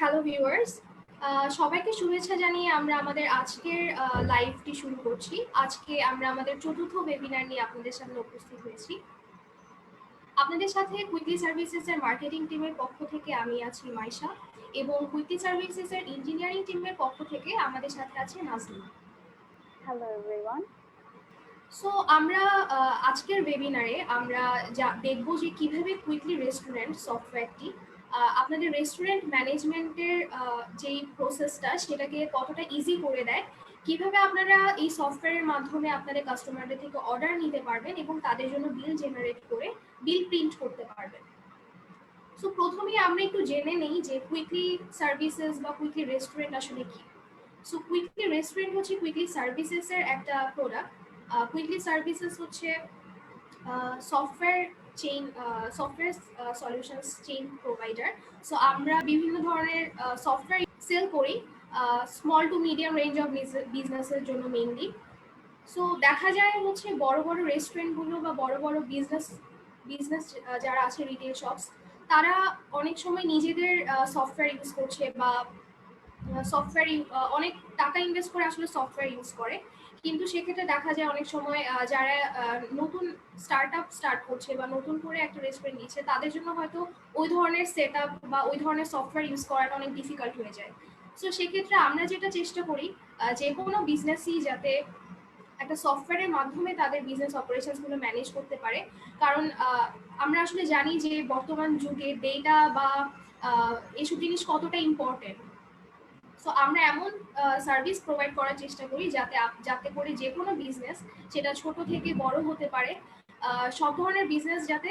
Hello viewers, সবাইকে শুভেচ্ছা জানিয়ে আমরা আমাদের আজকের লাইভটি শুরু করছি। আজকে আমরা আমাদের চতুর্থ ওয়েবিনার নিয়ে আপনাদের সামনে উপস্থিত হয়েছি। আপনাদের সাথে কুইকলি সার্ভিসেসের মার্কেটিং টিমের পক্ষ থেকে আমি আছি মাইশা, এবং কুইকলি সার্ভিসেসের ইঞ্জিনিয়ারিং টিমের পক্ষ থেকে আমাদের সাথে আছে নাজনীন। Hello everyone. সো আমরা আজকের ওয়েবিনারে আমরা দেখব যে কিভাবে কুইকলি রেস্টুরেন্ট সফটওয়্যারটি আপনাদের রেস্টুরেন্ট ম্যানেজমেন্টের যেই প্রসেসটা সেটাকে কতটা ইজি করে দেয়, কিভাবে আপনারা এই সফটওয়্যারের মাধ্যমে আপনাদের কাস্টমারদের থেকে অর্ডার নিতে পারবেন এবং তাদের জন্য বিল জেনারেট করে বিল প্রিন্ট করতে পারবেন। সো প্রথমেই আমরা একটু জেনে নেই যে কুইকলি সার্ভিসেস বা কুইকলি রেস্টুরেন্ট আসলে কি। সো কুইকলি রেস্টুরেন্ট হচ্ছে কুইকলি সার্ভিসেসের একটা প্রোডাক্ট। কুইকলি সার্ভিসেস হচ্ছে software solutions chain provider. So আমরা বিভিন্ন ধরনের সফটওয়্যার সেল করি small to medium range of বিজনেসের জন্য মেইনলি। সো দেখা যায় হচ্ছে বড় বড় রেস্টুরেন্টগুলো বা বড় বড় বিজনেস যারা আছে রিটেল শপস, তারা অনেক সময় নিজেদের সফটওয়্যার ইউজ করছে বা সফটওয়্যার অনেক টাকা ইনভেস্ট করে আসলে সফটওয়্যার ইউজ করে, কিন্তু সেক্ষেত্রে দেখা যায় অনেক সময় যারা নতুন স্টার্ট করছে বা নতুন করে একটা রেস্টুরেন্ট নিচ্ছে, তাদের জন্য হয়তো ওই ধরনের সেট আপ বা ওই ধরনের সফটওয়্যার ইউজ করাটা অনেক ডিফিকাল্ট হয়ে যায়। সো সেক্ষেত্রে আমরা যেটা চেষ্টা করি যে কোনো বিজনেসই যাতে একটা সফটওয়্যারের মাধ্যমে তাদের বিজনেস অপারেশনসগুলো ম্যানেজ করতে পারে। কারণ আমরা আসলে জানি যে বর্তমান যুগে ডেটা বা এইসব জিনিস কতটা ইম্পর্টেন্ট। সো আমরা এমন সার্ভিস প্রোভাইড করার চেষ্টা করি যাতে করে যে কোনো বিজনেস, সেটা ছোট থেকে বড় হতে পারে, সব ধরনের বিজনেস যাতে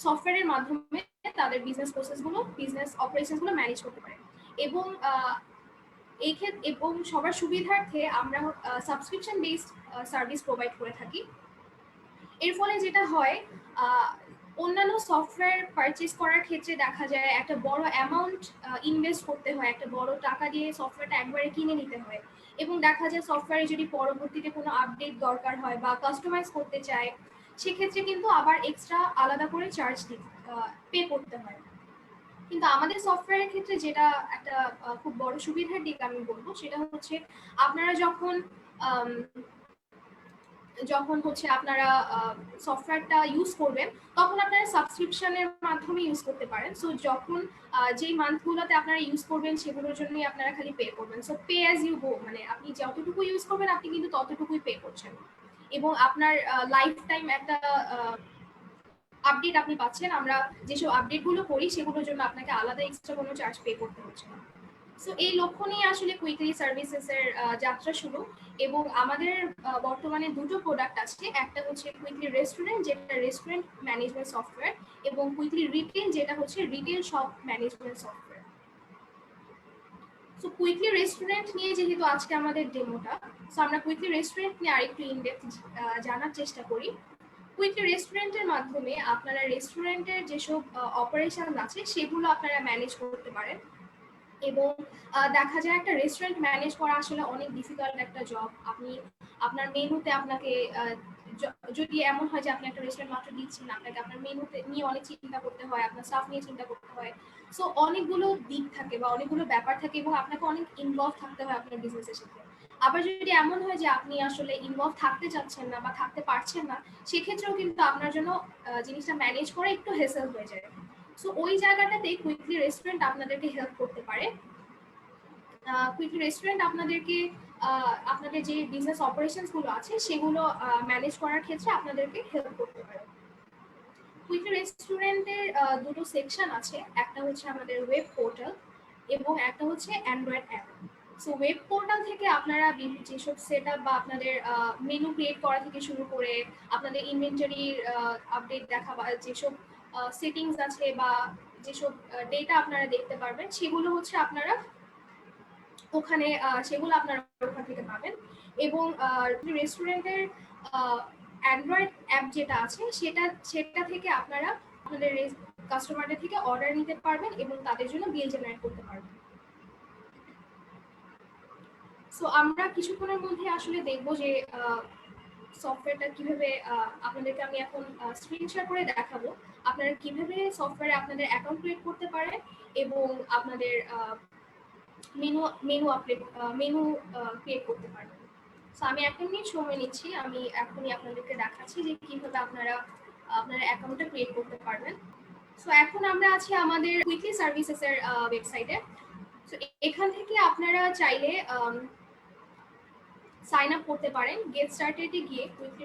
সফটওয়্যারের মাধ্যমে তাদের বিজনেস প্রসেসগুলো, বিজনেস অপারেশনসগুলো ম্যানেজ করতে পারে। এবং এবং সবার সুবিধার্থে আমরা সাবস্ক্রিপশন বেসড সার্ভিস প্রোভাইড করে থাকি। এর ফলে যেটা হয়, অন্যান্য সফটওয়্যার পারচেজ করার ক্ষেত্রে দেখা যায় একটা বড় অ্যামাউন্ট ইনভেস্ট করতে হয়, একটা বড় টাকা দিয়ে সফটওয়্যারটা একবারে কিনে নিতে হয়, এবং দেখা যায় সফটওয়্যারে যদি পরবর্তীতে কোনো আপডেট দরকার হয় বা কাস্টমাইজ করতে চায়, সেক্ষেত্রে কিন্তু আবার এক্সট্রা আলাদা করে চার্জ পে করতে হয়। কিন্তু আমাদের সফটওয়্যারের ক্ষেত্রে যেটা একটা খুব বড় সুবিধার দিক আমি বলবো, সেটা হচ্ছে আপনারা যখন হচ্ছে আপনারা সফটওয়্যারটা ইউজ করবেন, তখন আপনারা সাবস্ক্রিপশনের মাধ্যমে ইউজ করতে পারেন। সো যখন যেই মান্থগুলোতে আপনারা ইউজ করবেন সেগুলোর জন্যই আপনারা খালি পে করবেন। So pay as you go, মানে আপনি যতটুকু ইউজ করবেন আপনি কিন্তু ততটুকুই পে করছেন, এবং আপনার লাইফ টাইম একটা আপডেট আপনি পাচ্ছেন। আমরা যেসব আপডেটগুলো করি সেগুলোর জন্য আপনাকে আলাদা এক্সট্রা কোনো চার্জ পে করতে হচ্ছে না। সো এই লক্ষ্য নিয়ে আসলে কুইকলি সার্ভিসেসের যাত্রা শুরু, এবং আমাদের বর্তমানে দুটো প্রোডাক্ট আছে। একটা হচ্ছে কুইকলি রেস্টুরেন্ট, যেটা রেস্টুরেন্ট ম্যানেজমেন্ট সফটওয়্যার, এবং কুইকলি রিটেল, যেটা হচ্ছে retail shop management software. So quickly restaurant নিয়ে যেহেতু আজকে আমাদের ডেমোটা, সো আমরা কুইকলি রেস্টুরেন্ট নিয়ে আরেকটু ইনডেপথ জানার চেষ্টা করি। কুইকলি রেস্টুরেন্টের মাধ্যমে আপনারা রেস্টুরেন্টের যেসব অপারেশন আছে সেগুলো আপনারা ম্যানেজ করতে পারেন। এবং দেখা যায় একটা রেস্টুরেন্ট ম্যানেজ করা আসলে অনেক ডিফিকাল্ট একটা জব। আপনি আপনার মেনুতে আপনাকে যদি এমন হয় যে আপনি একটা রেস্টুরেন্ট মাত্র দিচ্ছেন, আপনাকে আপনার মেনুতে নিয়ে অনেক চিন্তা করতে হয়, আপনার স্টাফ নিয়ে চিন্তা করতে হয়। সো অনেকগুলো দিক থাকে বা অনেকগুলো ব্যাপার থাকে, এবং আপনাকে অনেক ইনভলভ থাকতে হয় আপনার বিজনেসের সাথে। আবার যদি এমন হয় যে আপনি আসলে ইনভলভ থাকতে চাচ্ছেন না বা থাকতে পারছেন না, সেক্ষেত্রেও কিন্তু আপনার জন্য জিনিসটা ম্যানেজ করা একটু হেসেল হয়ে যায়। সো ওই জায়গাটাতে কুইকলি রেস্টুরেন্ট আপনাদেরকে হেল্প করতে পারে। কুইকলি রেস্টুরেন্ট আপনাদেরকে আপনাদের যে বিজনেস অপারেশনসগুলো আছে সেগুলো ম্যানেজ করার ক্ষেত্রে আপনাদেরকে হেল্প করতে পারে। কুইকলি রেস্টুরেন্টের দুটো সেকশন আছে, একটা হচ্ছে আমাদের ওয়েব পোর্টাল এবং একটা হচ্ছে Android app. So web portal থেকে আপনারা যেসব সেট আপ বা আপনাদের মেনু ক্রিয়েট করা থেকে শুরু করে আপনাদের ইনভেন্টরির আপডেট দেখা বা যেসব সেটিংস আছে বা যেসব ডেটা আপনারা দেখতে পারবেন, সেগুলো হচ্ছে আপনারা ওখানে ওখান থেকে পাবেন। এবং রেস্টুরেন্টের অ্যান্ড্রয়েড অ্যাপ যেটা আছে সেটা থেকে আপনারা আপনাদের কাস্টমারদের থেকে অর্ডার নিতে পারবেন এবং তাদের জন্য বিল জেনারেট করতে পারবেন। সো আমরা কিছুক্ষণের মধ্যে আসলে দেখবো যে সফটওয়্যারটা কিভাবে আপনাদেরকে আমি এখন স্ক্রিন শেয়ার করে দেখাবো। আপনারা কিভাবে সফটওয়্যারে আপনাদের অ্যাকাউন্ট ক্রিয়েট করতে পারেন এবং আপনাদের menu menu update menu create করতে পারবেন। সো আমি 1 মিনিট সময় নিচ্ছি, আমি এখনই আপনাদেরকে দেখাচ্ছি যে কিভাবে আপনারা আপনার অ্যাকাউন্টটা ক্রিয়েট করতে পারবেন। সো এখন আমরা আছি আমাদের কুইকলি সার্ভিসেস এর ওয়েবসাইটে। সো এখান থেকে আপনারা চাইলে সাইন আপ করতে পারেন। গেট স্টার্টেডে গিয়ে কুইকলি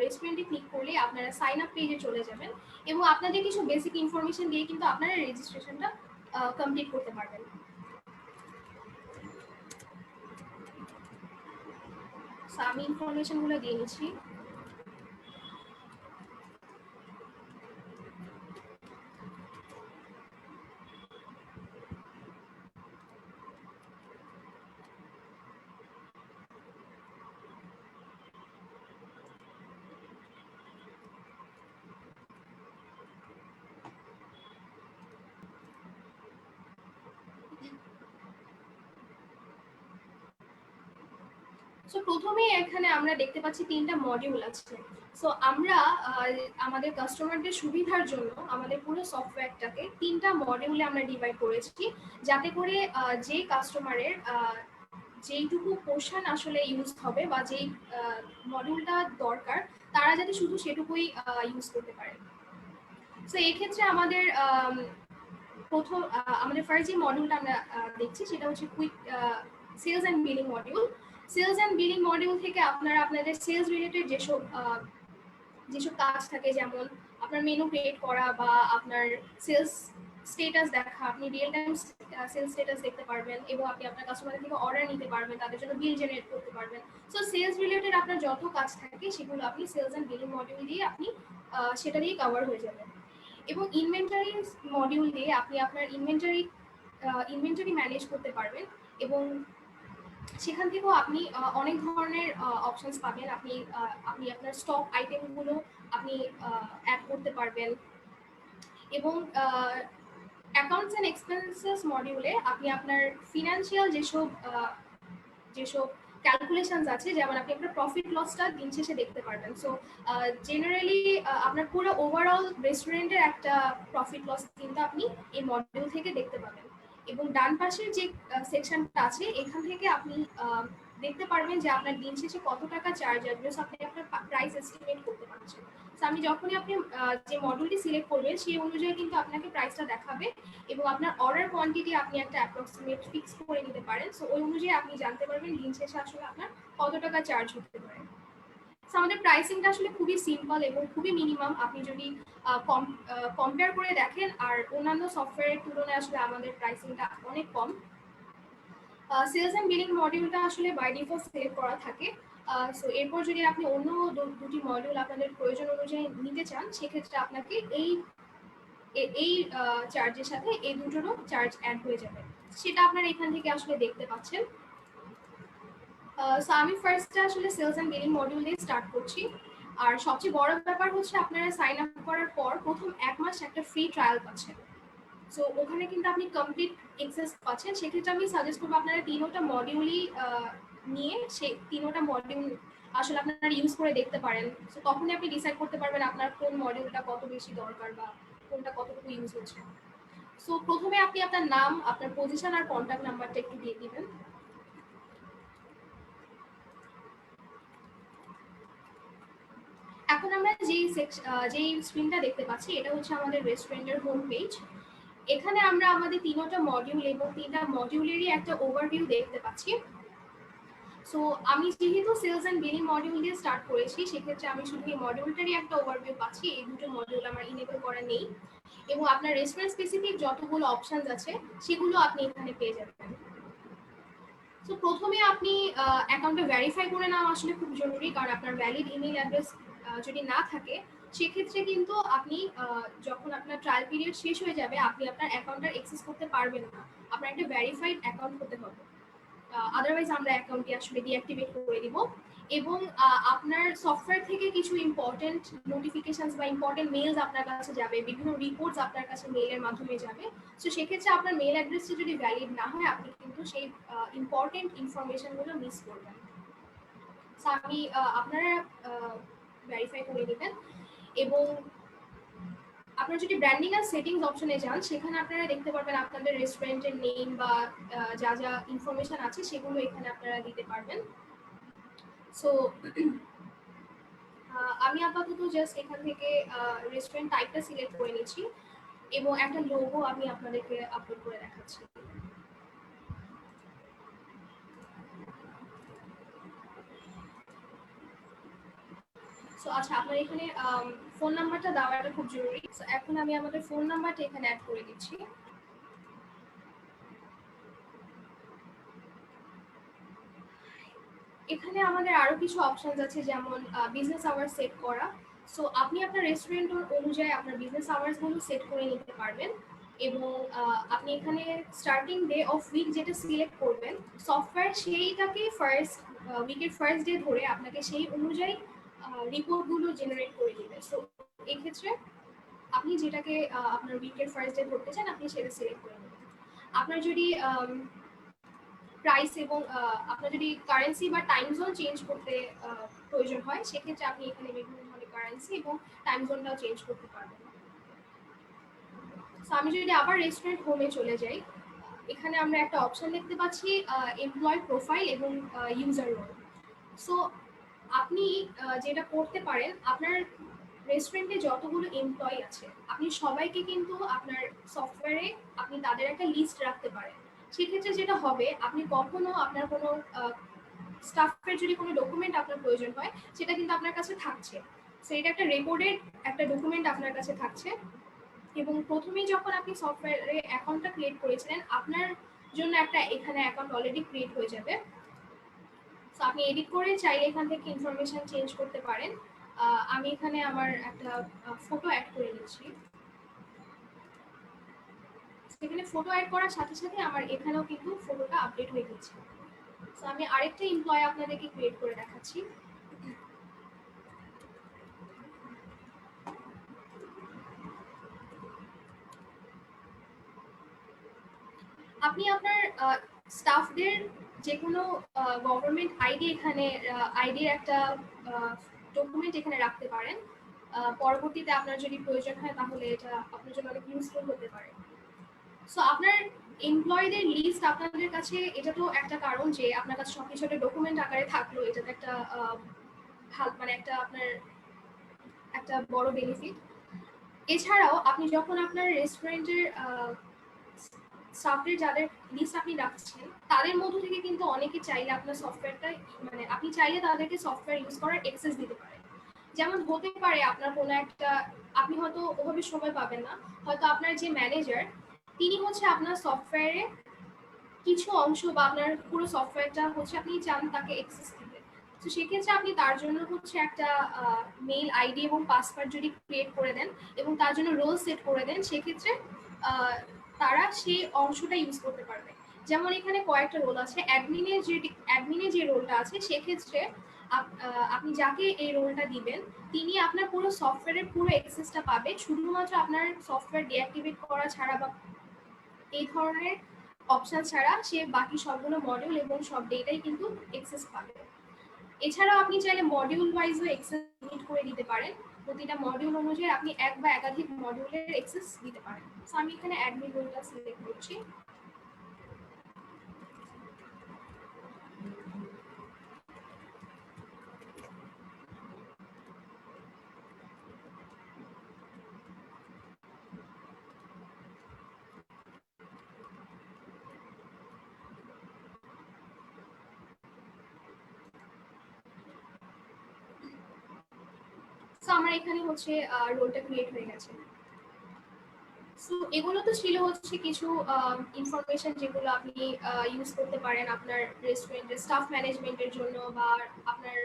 রেস্টুরেন্টে ক্লিক করলে আপনারা সাইন আপ পেজে চলে যাবেন এবং আপনাদের কিছু বেসিক ইনফরমেশন দিয়ে কিন্তু আপনারা রেজিস্ট্রেশনটা কমপ্লিট করতে পারবেন। সো আমি ইনফরমেশনগুলো দিয়ে নিচ্ছি। সো প্রথমেই এখানে আমরা দেখতে পাচ্ছি 3টা মডিউল আছে। সো আমরা আমাদের কাস্টমারদের সুবিধার জন্য আমাদের পুরো সফটওয়্যারটাকে 3টা মডিউলে আমরা ডিভাইড করেছি, যাতে করে যে কাস্টমারের যেইটুকু পোর্শন আসলে ইউজ হবে বা যেই মডিউলটা দরকার তারা যাতে শুধু সেটুকুই ইউজ করতে পারে। সো এই ক্ষেত্রে আমাদের প্রথম আমাদের ফার্স্ট যে মডিউলটা আমরা দেখছি সেটা হচ্ছে quick sales and billing module. Sales and billing module থেকে আপনারা আপনাদের সেলস রিলেটেড যেসব কাজ থাকে, যেমন আপনার মেনু ক্রিয়েট করা বা আপনার সেলস স্টেটাস দেখা, আপনি রিয়েল টাইম সেলস স্টেটাস দেখতে পারবেন এবং আপনি আপনার কাস্টমারের থেকে অর্ডার নিতে পারবেন, তাদের জন্য বিল জেনারেট করতে পারবেন। সো সেলস রিলেটেড আপনার যত কাজ থাকে সেগুলো আপনি সেলস অ্যান্ড বিলিং মডিউল দিয়ে আপনি সেটা দিয়ে কভার হয়ে যাবেন। এবং ইনভেন্টারি মডিউল দিয়ে আপনি আপনার ইনভেন্টারি ম্যানেজ করতে পারবেন এবং সেখান থেকেও আপনি অনেক ধরনের অপশনস পাবেন। আপনি আপনার স্টক আইটেমগুলো আপনি অ্যাড করতে পারবেন এবং অ্যাকাউন্টস অ্যান্ড এক্সপেন্সেস মডিউলে আপনি আপনার ফিনান্সিয়াল যেসব ক্যালকুলেশনস আছে, যেমন আপনি আপনার প্রফিট লসটা দিন শেষে দেখতে পারবেন। সো জেনারেলি আপনার পুরো ওভারঅল রেস্টুরেন্টের একটা প্রফিট লস কিন্তু আপনি এই মডিউল থেকে দেখতে পাবেন। এবং ডান পাশের যে সেকশনটা আছে এখান থেকে আপনি দেখতে পারবেন যে আপনার দিন শেষে কত টাকা চার্জ আসবে, আপনি আপনার প্রাইস এস্টিমেট করতে পারছেন। আমি যখনই আপনি যে মডেলটি সিলেক্ট করবেন সেই অনুযায়ী কিন্তু আপনাকে প্রাইসটা দেখাবে এবং আপনার অর্ডার কোয়ান্টিটি আপনি একটা অ্যাপ্রক্সিমেট ফিক্স করে নিতে পারেন। সো ওই অনুযায়ী আপনি জানতে পারবেন দিন শেষে আসলে আপনার কত টাকা চার্জ হতে পারে। আমাদের প্রাইসিংটা আসলে খুবই সিম্পল এবং খুবই মিনিমাম। আপনি যদি কম্পেয়ার করে দেখেন আর অন্যান্য সফটওয়্যারের তুলনায় আসলে আমাদের প্রাইসিংটা অনেক কম। সেলস অ্যান্ড বিলিং মডিউলটা আসলে বাই ডিফল্ট সিলেক্ট করা থাকে। সো এরপর যদি আপনি অন্য দুটি মডিউল আপনাদের প্রয়োজন অনুযায়ী নিতে চান সেক্ষেত্রে আপনাকে এই চার্জের সাথে এই দুটোরও চার্জ অ্যাড হয়ে যাবে, সেটা আপনারা এখান থেকে আসলে দেখতে পাচ্ছেন। সো আমি ফার্স্টে আসলে সেলস অ্যান্ড বিলিং মডিউল দিয়ে স্টার্ট করছি। আর সবচেয়ে বড় ব্যাপার হচ্ছে আপনারা সাইন আপ করার পর প্রথম 1 মাস একটা ফ্রি ট্রায়াল পাচ্ছেন। সো ওখানে কিন্তু আপনি কমপ্লিট এক্সেস পাচ্ছেন। সেক্ষেত্রে আমি সাজেস্ট করবো আপনারা 3টা মডিউলই নিয়ে সেই 3টা মডিউল আসলে আপনারা ইউজ করে দেখতে পারেন। সো তখনই আপনি ডিসাইড করতে পারবেন আপনার কোন মডিউলটা কত বেশি দরকার বা কোনটা কতটুকু ইউজ হচ্ছে। সো প্রথমে আপনি আপনার নাম, আপনার পজিশন আর কন্ট্যাক্ট নাম্বারটা একটু দিয়ে দিবেন। এখন আমরা যেই স্ক্রিনটা দেখতে পাচ্ছি এটা হচ্ছে আমাদের রেস্টুরেন্টের হোম পেজ। এখানে আমরা আমাদের 3টা মডিউল এবং 3টা মডিউলেরই একটা ওভারভিউ দেখতে পাচ্ছি। সো আমি যেহেতু সেলস অ্যান্ড বিলিং মডিউল দিয়ে স্টার্ট করেছি সেক্ষেত্রে আমি শুধু এই মডিউলটারই একটা ওভারভিউ পাচ্ছি। এই দুটো মডিউল আমার ইনেবল করা নেই এবং আপনার রেস্টুরেন্ট স্পেসিফিক যতগুলো অপশনস আছে সেগুলো আপনি এখানে পেয়ে যাবেন। সো প্রথমে আপনি অ্যাকাউন্টটা ভেরিফাই করে নেওয়া আসলে খুব জরুরি, কারণ আপনার ভ্যালিড ইমেল অ্যাড্রেস যদি না থাকে সেক্ষেত্রে কিন্তু আপনি যখন আপনার ট্রায়াল পিরিয়ড শেষ হয়ে যাবে আপনি আপনার অ্যাকাউন্টটা অ্যাক্সেস করতে পারবেন না। আপনার একটা ভেরিফাইড অ্যাকাউন্ট হতে হবে, আদারওয়াইজ আমরা অ্যাকাউন্টটি আসলে ডিঅ্যাক্টিভেট করে দিব। এবং আপনার সফটওয়্যার থেকে কিছু ইম্পর্টেন্ট নোটিফিকেশনস বা ইম্পর্টেন্ট মেইলস আপনার কাছে যাবে, বিভিন্ন রিপোর্টস আপনার কাছে মেইলের মাধ্যমে যাবে। সো সেক্ষেত্রে আপনার মেইল অ্যাড্রেসটি যদি ভ্যালিড না হয় আপনি কিন্তু সেই ইম্পর্টেন্ট ইনফরমেশনগুলো মিস করবেন। সো আপনারা ভেরিফাই করে নেবেন এবং আপনারা যদি ব্র্যান্ডিং আর সেটিংস অপশনে যান, সেখানে আপনারা দেখতে পারবেন আপনাদের রেস্টুরেন্টের নেম বা যা যা ইনফরমেশন আছে সেগুলো এখানে আপনারা দিতে পারবেন। সো আমি আপাতত জাস্ট এখান থেকে রেস্টুরেন্ট টাইপটা সিলেক্ট করে নিচ্ছি এবং একটা লোগো আমি আপনাদেরকে আপলোড করে দেখাচ্ছি। সো আচ্ছা, আপনার এখানে ফোন নাম্বারটা দেওয়াটা খুব জরুরি। সো এখন আমি আমাদের ফোন নাম্বারটা এখানে অ্যাড করে দিচ্ছি। এখানে আমাদের আরো কিছু অপশনস আছে, যেমন বিজনেস আওয়ার সেট করা। সো আপনি আপনার রেস্টুরেন্ট অনুযায়ী আপনার বিজনেস আওয়ার্স গুলো সেট করে নিতে পারবেন এবং আপনি এখানে স্টার্টিং ডে অফ উইক যেটা সিলেক্ট করবেন, সফটওয়্যার সেইটাকে উইকের ফার্স্ট ডে ধরে আপনাকে সেই অনুযায়ী রিপোর্টগুলো জেনারেট করে দিবে। সো এই ক্ষেত্রে আপনি যেটাকে আপনার উইকের ফার্স্ট ডে ধরতে চান, আপনি সেটা সিলেক্ট করে নেবেন। আপনার যদি প্রাইস এবং আপনার যদি কারেন্সি বা টাইম জোন চেঞ্জ করতে প্রয়োজন হয়, সেক্ষেত্রে আপনি এখানে বিভিন্ন ধরনের কারেন্সি এবং টাইম জোনটাও চেঞ্জ করতে পারবেন। সো আমি যদি আবার রেস্টুরেন্ট হোমে চলে যাই, এখানে আমরা একটা অপশন দেখতে পাচ্ছি এমপ্লয় প্রোফাইল এবং ইউজার রোল। সো আপনি যেটা করতে পারেন, আপনার রেস্টুরেন্টে যতগুলো এমপ্লয়ি আছে আপনি সবাইকে কিন্তু আপনার সফটওয়্যারে আপনি তাদের একটা লিস্ট রাখতে পারেন। সেক্ষেত্রে যেটা হবে, আপনি কখনো আপনার কোনো স্টাফের যদি কোনো ডকুমেন্ট আপনার প্রয়োজন হয়, সেটা কিন্তু আপনার কাছে থাকছে। সো এটা একটা রেকর্ডেড একটা ডকুমেন্ট আপনার কাছে থাকছে। এবং প্রথমেই যখন আপনি সফটওয়্যারে অ্যাকাউন্টটা ক্রিয়েট করেছিলেন, আপনার জন্য একটা এখানে অ্যাকাউন্ট অলরেডি ক্রিয়েট হয়ে যাবে। সো আপনি এডিট করে চাইলে এখান থেকে ইনফরমেশন চেঞ্জ করতে পারেন। আমি এখানে আমার একটা ফটো অ্যাড করে নিচ্ছি। সেখানে ফটো অ্যাড করার সাথে সাথে আমার এখানেও কিন্তু ফটোটা আপডেট হয়ে গেছে। সো আমি আরেকটা এমপ্লয় আপনাদেরকে ক্রিয়েট করে দেখাচ্ছি। আপনি আপনার স্টাফদের যে কোনো গভর্নমেন্ট আইডি এখানে আইডির একটা ডকুমেন্ট এখানে রাখতে পারেন। পরবর্তীতে আপনার যদি প্রয়োজন হয় তাহলে এটা আপনার জন্য অনেক ইউজফুল হতে পারে। সো আপনার এমপ্লয়ীদের লিস্ট আপনাদের কাছে, এটা তো একটা কারণ যে আপনার কাছে সবকিছু একটা ডকুমেন্ট আকারে থাকলো, এটা তো একটা ভালো, মানে একটা আপনার একটা বড় বেনিফিট। এছাড়াও আপনি যখন আপনার রেস্টুরেন্টের স্টাফের যাদের লিস্ট আপনি রাখছেন, তাদের মধ্য থেকে কিন্তু অনেকে চাইলে আপনার সফটওয়্যারটা, মানে আপনি চাইলে তাদেরকে সফটওয়্যার ইউজ করার অ্যাক্সেস দিতে পারেন। যেমন হতে পারে আপনার কোনো একটা, আপনি হয়তো ওভাবে সময় পাবেন না, হয়তো আপনার যে ম্যানেজার, তিনি হচ্ছে আপনার সফটওয়্যারে কিছু অংশ বা আপনার পুরো সফটওয়্যারটা হচ্ছে আপনি চান তাকে অ্যাক্সেস দিতে। তো সেক্ষেত্রে আপনি তার জন্য হচ্ছে একটা মেইল আইডি এবং পাসওয়ার্ড যদি ক্রিয়েট করে দেন এবং তার জন্য রোল সেট করে দেন, সেক্ষেত্রে তারা সেই অংশটা ইউজ করতে পারবে। যেমন এখানে কয়েকটা রোল আছে। অ্যাডমিনে যে রোলটা আছে, সেক্ষেত্রে আপনি যাকে এই রোলটা দিবেন, তিনি আপনার পুরো সফটওয়্যারের পুরো অ্যাক্সেসটা পাবে, শুধুমাত্র আপনার সফটওয়্যার ডিঅ্যাক্টিভেট করা ছাড়া বা এই ধরনের অপশন ছাড়া সে বাকি সবগুলো মডিউল এবং সব ডেটাই কিন্তু অ্যাক্সেস পাবে। এছাড়াও আপনি চাইলে মডিউল ওয়াইজও অ্যাক্সেস লিমিট করে দিতে পারেন। প্রতিটা মডিউল অনুযায়ী আপনি এক বা একাধিক মডিউলের অ্যাক্সেস দিতে পারেন। সো আমি এখানে অ্যাডমিন রোলটা সিলেক্ট করছি। সো আমার এখানে হচ্ছে রোলটা ক্রিয়েট হয়ে গেছে। সো এগুলো তো ছিল হচ্ছে কিছু ইনফরমেশন যেগুলো আপনি ইউজ করতে পারেন আপনার রেস্টুরেন্টের স্টাফ ম্যানেজমেন্টের জন্য, বা আপনার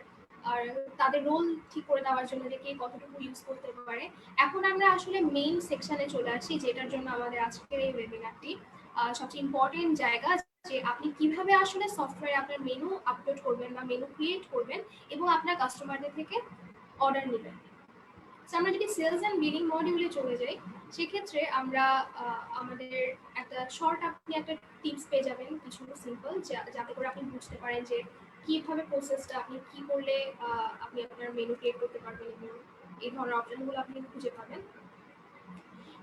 আর তাদের রোল ঠিক করে দেওয়ার জন্য যে কে কতটুকু ইউজ করতে পারে। এখন আমরা আসলে মেইন সেকশনে চলে আসি, যেটার জন্য আমাদের আজকের এই ওয়েবিনারটি সবচেয়ে ইম্পর্টেন্ট জায়গা, যে আপনি কিভাবে আসলে সফটওয়্যারে আপনার মেনু আপলোড করবেন বা মেনু ক্রিয়েট করবেন এবং আপনার কাস্টমারদের থেকে অর্ডার নেবেন। আমরা যদি সেলস অ্যান্ড বিলিং মডিউলে চলে যাই, সেক্ষেত্রে আমরা আমাদের একটা শর্ট, আপনি একটা টিপস পেয়ে যাবেন কিছু সিম্পল, যাতে করে আপনি বুঝতে পারেন যে কিভাবে প্রসেসটা আপনি কি করলে আপনি আপনার মেনু ক্রিয়েট করতে পারবেন এবং এই ধরনের অপশনগুলো আপনি খুঁজে পাবেন।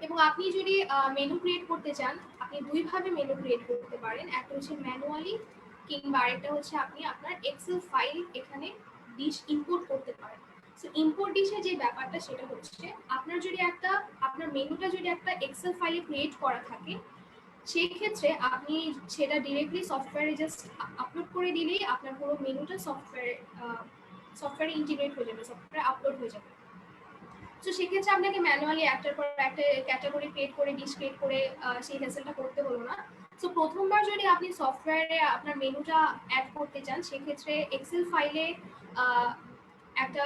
এবং আপনি যদি মেনু ক্রিয়েট করতে চান, আপনি দুইভাবে মেনু ক্রিয়েট করতে পারেন। একটা হচ্ছে ম্যানুয়ালি, কিংবা আরেকটা হচ্ছে আপনি আপনার এক্সেল ফাইল এখানে ডিশ ইম্পোর্ট করতে পারেন। সো ইম্পোর্ট ডিশের যে ব্যাপারটা সেটা হচ্ছে, আপনার মেনুটা যদি একটা এক্সেল ফাইলে ক্রিয়েট করা থাকে, সেই ক্ষেত্রে আপনি সেটা ডিরেক্টলি সফটওয়্যারে জাস্ট আপলোড করে দিলেই আপনার পুরো মেনুটা সফটওয়্যারে ইন্টিগ্রেট হয়ে যাবে, সফটওয়্যারে আপলোড হয়ে যাবে। তো সেক্ষেত্রে আপনাকে ম্যানুয়ালি একটার পর একটা ক্যাটাগরি ক্রিয়েট করে, ডিশ ক্রিয়েট করে সেই হ্যাসেলটা করতে হলো না। সো প্রথমবার যদি আপনি সফটওয়্যারে আপনার মেনুটা অ্যাড করতে চান, সেক্ষেত্রে এক্সেল ফাইলে একটা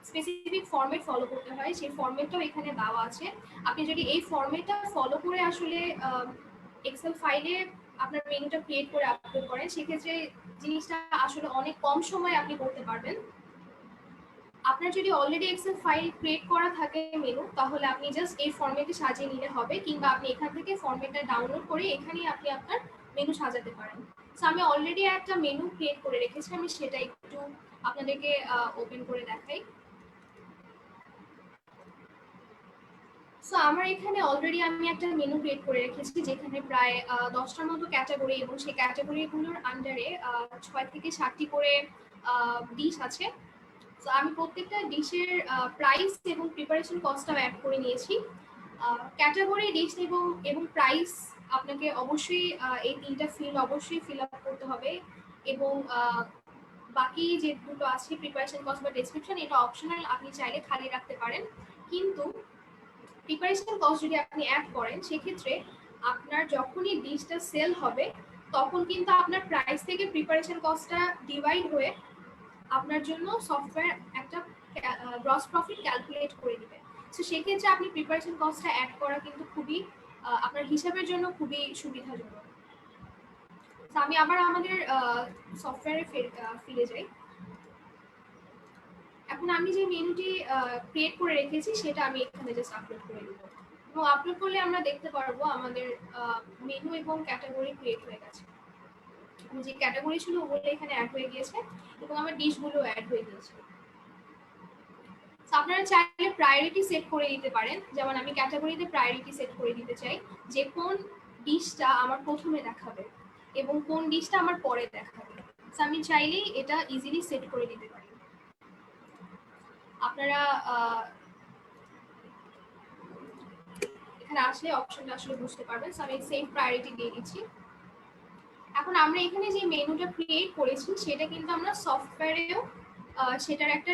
স্পেসিফিক ফরম্যাট ফলো করতে হয়। সেই ফরম্যাটটাও এখানে দেওয়া আছে। আপনি যদি এই ফরম্যাটটা ফলো করে আসলে এক্সেল ফাইলে আপনার মেনুটা ক্রিয়েট করে আপলোড করেন, সেক্ষেত্রে জিনিসটা আসলে অনেক কম সময়ে আপনি করতে পারবেন। আপনার যদি অলরেডি এক্সেল ফাইল ক্রিয়েট করা থাকে মেনু, তাহলে আপনি জাস্ট এই ফরম্যাটে সাজিয়ে নিলে হবে, কিংবা আপনি এখান থেকে ফরম্যাটটা ডাউনলোড করে এখানেই আপনি আপনার মেনু সাজাতে পারেন। সো আমি অলরেডি একটা মেনু ক্রিয়েট করে রেখেছি, আমি সেটা একটু আপনাদেরকে ওপেন করে দেখাই। সো আমার এখানে অলরেডি আমি একটা মেনু ক্রিয়েট করে রেখেছি, যেখানে প্রায় 10টার মতো ক্যাটাগরি, এবং সেই ক্যাটাগরিগুলোর আন্ডারে 6 থেকে 7টি করে ডিশ আছে। তো আমি প্রত্যেকটা ডিশের প্রাইস এবং প্রিপারেশন কস্টটাও অ্যাড করে নিয়েছি। ক্যাটাগরি, ডিশ এবং প্রাইস আপনাকে অবশ্যই এই 3টা ফিল্ড অবশ্যই ফিল আপ করতে হবে। এবং বাকি যে দুটো আছে, প্রিপারেশন কস্ট বা ডেসক্রিপশন, এটা অপশনাল, আপনি চাইলে খালি রাখতে পারেন। কিন্তু প্রিপারেশন কস্ট যদি আপনি অ্যাড করেন, সেক্ষেত্রে আপনার যখনই ডিশটা সেল হবে, তখন কিন্তু আপনার প্রাইস থেকে প্রিপারেশন কস্টটা ডিভাইড হয়ে আপনার জন্য সফটওয়্যার একটা গ্রস প্রফিট ক্যালকুলেট করে দিবে। সো সেক্ষেত্রে আপনি প্রিপারেশন কস্টটা অ্যাড করা কিন্তু খুবই আপনার হিসাবের জন্য খুবই সুবিধাজনক। তো আমি আবার আমাদের সফটওয়্যারে ফিরে যাই। এখন আমি যে মেনুটি ক্রিয়েট করে রেখেছি, সেটা আমি এখানে জাস্ট আপলোড করে দেবো, এবং আপলোড করলে আমরা দেখতে পারবো আমাদের মেনু এবং ক্যাটাগরি ক্রিয়েট হয়ে গেছে। যে ক্যাটাগরি ছিল ওগুলো এখানে অ্যাড হয়ে গিয়েছে, এবং আমার ডিশগুলো অ্যাড হয়ে গিয়েছে। আপনারা চাইলে প্রায়োরিটি সেট করে দিতে পারেন। যেমন আমি ক্যাটাগরিতে প্রায়োরিটি সেট করে দিতে চাই, যে কোন ডিশটা আমার প্রথমে দেখাবে এবং কোন ডিশটা আমার পরে দেখাবে। আমি চাইলেই এটা ইজিলি সেট করে দিতে পারি। আপনারা এখানে আসলে অপশনটা আসলে বুঝতে পারবেন। আমি সেভ প্রায়োরিটি দিয়ে দিচ্ছি। এখন আমরা এখানে যে মেনুটা ক্রিয়েট করেছি, সেটা কিন্তু আমরা সফটওয়্যারেও সেটার একটা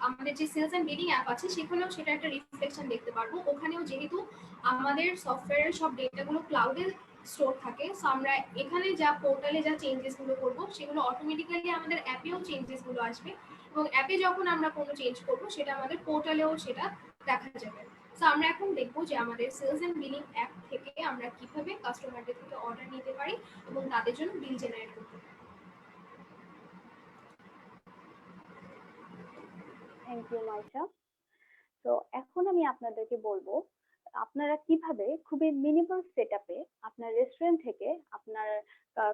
আমাদের যে সেলস এন্ড বিলিং অ্যাপ আছে, সেখানেও সেটা একটা রিফ্লেকশন দেখতে পারবো। ওখানেও যেহেতু আমাদের সফটওয়্যারের সব ডেটাগুলো ক্লাউডে স্টোর থাকে, সো আমরা এখানে যা পোর্টালে যা চেঞ্জেসগুলো করবো, সেগুলো অটোমেটিক্যালি আমাদের অ্যাপেও চেঞ্জেসগুলো আসবে, এবং অ্যাপে যখন আমরা কোনো চেঞ্জ করবো, সেটা আমাদের পোর্টালেও সেটা দেখা যাবে। সো আমরা এখন দেখবো যে আমাদের সেলস এন্ড বিলিং অ্যাপ থেকে আমরা কিভাবে কাস্টমারদের থেকে অর্ডার নিতে পারি এবং তাদের জন্য বিল জেনারেট করতে পারি। Thank you Maisha. তো এখন আমি আপনাদেরকে বলবো আপনারা কিভাবে খুবই মিনিমাল সেটআপে আপনার রেস্টুরেন্ট থেকে আপনার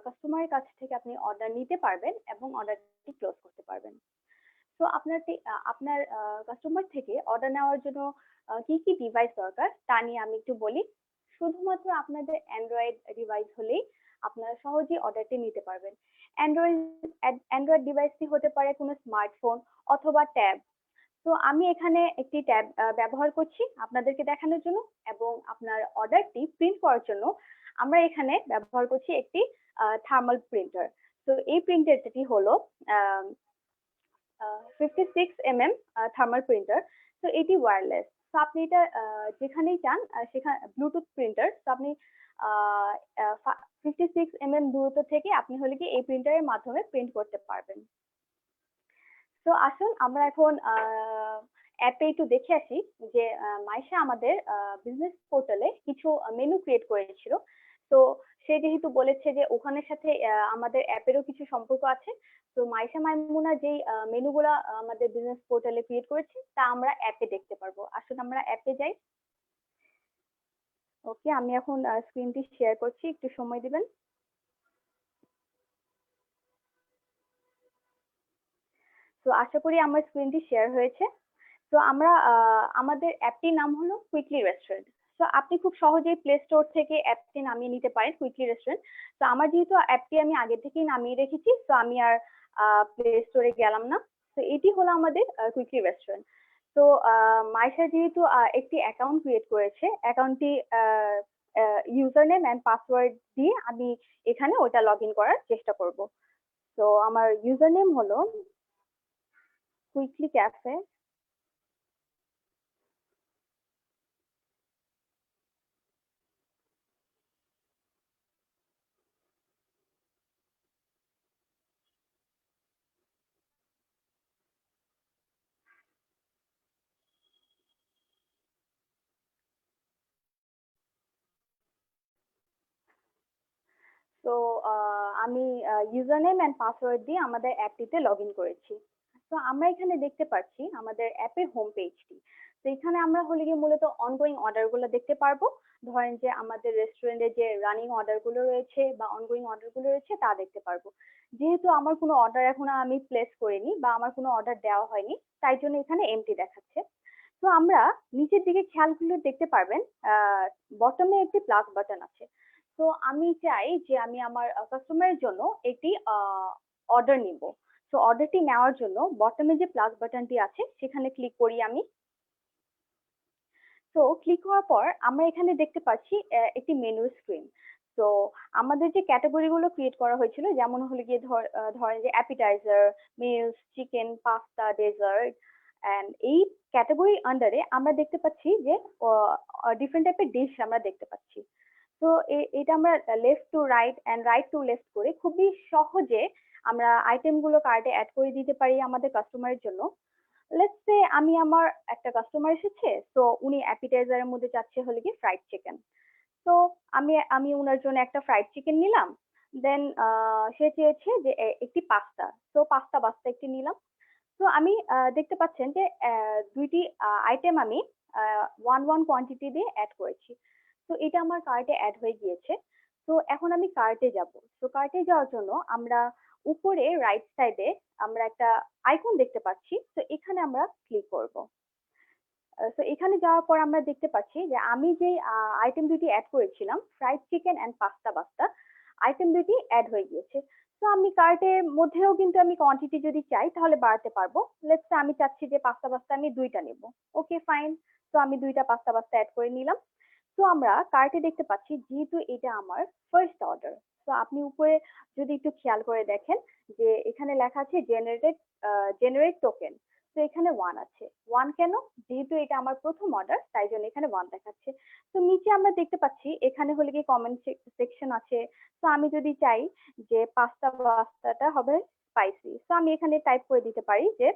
কাস্টমারের কাছ থেকে আপনি অর্ডার নিতে পারবেন এবং অর্ডারটি ক্লোজ করতে পারবেন। তো আপনার কাস্টমার থেকে অর্ডার নেওয়ার জন্য কি কি ডিভাইস দরকার তা নিয়ে আমি একটু বলি। শুধুমাত্র আপনাদের অ্যান্ড্রয়েড ডিভাইস হলেই আপনারা সহজেই অর্ডারটি নিতে পারবেন। অ্যান্ড্রয়েড অ্যান্ড্রয়েড ডিভাইসটি হতে পারে কোনো স্মার্টফোন অথবা ট্যাব। তো আমি এখানে একটি ট্যাব ব্যবহার করছি আপনাদেরকে দেখানোর জন্য, এবং আপনার অর্ডারটি প্রিন্ট করার জন্য আমরা এখানে ব্যবহার করছি একটি থার্মাল প্রিন্টার। তো এই প্রিন্টারটি হলো 56 mm থার্মাল প্রিন্টার। তো এটি ওয়্যারলেস। তো আপনি এটা যেখানেই চান সেখানে ব্লুটুথ প্রিন্টার। তো আপনি 56 mm দূরত্ব থেকে আপনি হলে কি এই প্রিন্টারের মাধ্যমে প্রিন্ট করতে পারবেন। তো আসুন আমরা এখন অ্যাপে একটু দেখে আসি যে মাইশা আমাদের বিজনেস পোর্টালে কিছু মেনু ক্রিয়েট করেছিল। তো সে যেহেতু বলেছে যে ওখানের সাথে আমাদের অ্যাপেরও কিছু সম্পর্ক আছে, তো মাইশা মাইমুনা যেই মেনুগুলা আমাদের বিজনেস পোর্টালে ক্রিয়েট করেছে তা আমরা অ্যাপে দেখতে পারবো। আসুন আমরা অ্যাপে যাই। ওকে, আমি এখন স্ক্রিনটি শেয়ার করছি, একটু সময় দিবেন। তো আশা করি আমার স্ক্রিনটি শেয়ার হয়েছে। তো আমরা আমাদের অ্যাপটির নাম হলো কুইকলি রেস্টুরেন্ট। সো আপনি খুব সহজেই প্লে স্টোর থেকে অ্যাপটি নামিয়ে নিতে পারেন, কুইকলি রেস্টুরেন্ট। তো আমার যেহেতু অ্যাপটি আমি আগে থেকেই নামিয়ে রেখেছি, তো আমি আর প্লে স্টোরে গেলাম না। তো এটি হলো আমাদের কুইকলি রেস্টুরেন্ট। তো মাইশা যেহেতু একটি অ্যাকাউন্ট ক্রিয়েট করেছে, অ্যাকাউন্টটি ইউজার নেম অ্যান্ড পাসওয়ার্ড দিয়ে আমি এখানে ওটা লগ ইন করার চেষ্টা করব। তো আমার ইউজার নেম হলো কুইকলি ক্যাফে। তো আমি ইউজার নেম অ্যান্ড পাসওয়ার্ড দিয়ে আমাদের অ্যাপটিতে লগ ইন করেছি। তো আমরা এখানে দেখতে পাচ্ছি আমাদের অ্যাপের হোম পেজটি। তো এখানে আমরা হলে গিয়ে মূলত অনগোয়িং অর্ডার গুলো দেখতে পারবো। ধরেন যে আমাদের রেস্টুরেন্টে যে রানিং অর্ডার গুলো রয়েছে বা অনগোয়িং অর্ডার গুলো রয়েছে তা দেখতে পারবো। যেহেতু আমার কোনো অর্ডার এখনো আমি প্লেস করিনি বা আমার কোনো অর্ডার দেওয়া হয়নি, তাই জন্য এখানে এমটি দেখাচ্ছে। তো আমরা নিচের দিকে খেয়াল করলে দেখতে পারবেন বটমে একটি প্লাস বাটন আছে। তো আমি চাই যে আমি আমার কাস্টমারের জন্য একটি অর্ডার নিব। তো অর্ডারটি নেওয়ার জন্য বটমে যে প্লাস বাটনটি আছে সেখানে ক্লিক করি আমি। তো ক্লিক হওয়ার পর আমরা এখানে দেখতে পাচ্ছি একটি মেনু স্ক্রিন। তো আমাদের যে ক্যাটাগরি গুলো ক্রিয়েট করা হয়েছিল, যেমন হলো গিয়ে ধরেন যে appetiser, meals, chicken, pasta, dessert, and এই ক্যাটাগরি আন্ডারে আমরা দেখতে পাচ্ছি যে ডিফারেন্ট টাইপের ডিশ আমরা দেখতে পাচ্ছি। তো এটা আমরা left to right and right to left করে খুবই সহজে আমরা আইটেম গুলো কার্টে অ্যাড করে দিতে পারি আমাদের কাস্টমারের জন্য। লেটস সে আমি আমার একটা কাস্টমার এসেছে, তো উনি অ্যাপিটাইজারের মধ্যে চাচ্ছে হলো কি ফ্রাইড চিকেন। তো আমি আমি ওনার জন্য একটা ফ্রাইড চিকেন নিলাম। দেন সে চেয়েছে যে একটি পাস্তা, তো পাস্তা বাস্তা একটি নিলাম। তো আমি দেখতে পাচ্ছেন যে দুইটি আইটেম আমি ওয়ান ওয়ান কোয়ান্টিটি দিয়ে অ্যাড করেছি। তো এটা আমার কার্টে অ্যাড হয়ে গিয়েছে। তো এখন আমি কার্টে যাব। তো কার্টে যাওয়ার জন্য আমরা উপরে রাইট সাইডে আমরা একটা আইকন দেখতে পাচ্ছি, তো এখানে আমরা ক্লিক করব। তো এখানে যাওয়ার পর আমরা দেখতে পাচ্ছি যে আমি যে আইটেম দুটি অ্যাড করেছিলাম, ফ্রাইড চিকেন এন্ড পাস্তা বাস্তা, আইটেম দুটি অ্যাড হয়ে গিয়েছে। তো আমি কার্টের মধ্যেও কিন্তু আমি কোয়ান্টিটি যদি চাই তাহলে বাড়াতে পারবো। লেটস সে আমি চাচ্ছি যে পাস্তা বাস্তা আমি দুইটা নেব। Okay fine. তো আমি দুইটা পাস্তা বাস্তা অ্যাড করে নিলাম। তো আমরা কার্টে দেখতে পাচ্ছি যেহেতু এটা আমার ফার্স্ট অর্ডার, তো আপনি উপরে যদি একটু খেয়াল করে দেখেন যে এখানে লেখা আছে জেনারেট টোকেন। তো এখানে ওয়ান আছে। ওয়ান কেন? যেহেতু এটা আমার প্রথম অর্ডার, তাই জন্য এখানে ওয়ান দেখাচ্ছে। তো নিচে আমরা দেখতে পাচ্ছি এখানে হলে কি কমেন্ট সেকশন আছে। তো আমি যদি চাই যে পাস্তাটা হবে স্পাইসি, তো আমি এখানে টাইপ করে দিতে পারি যে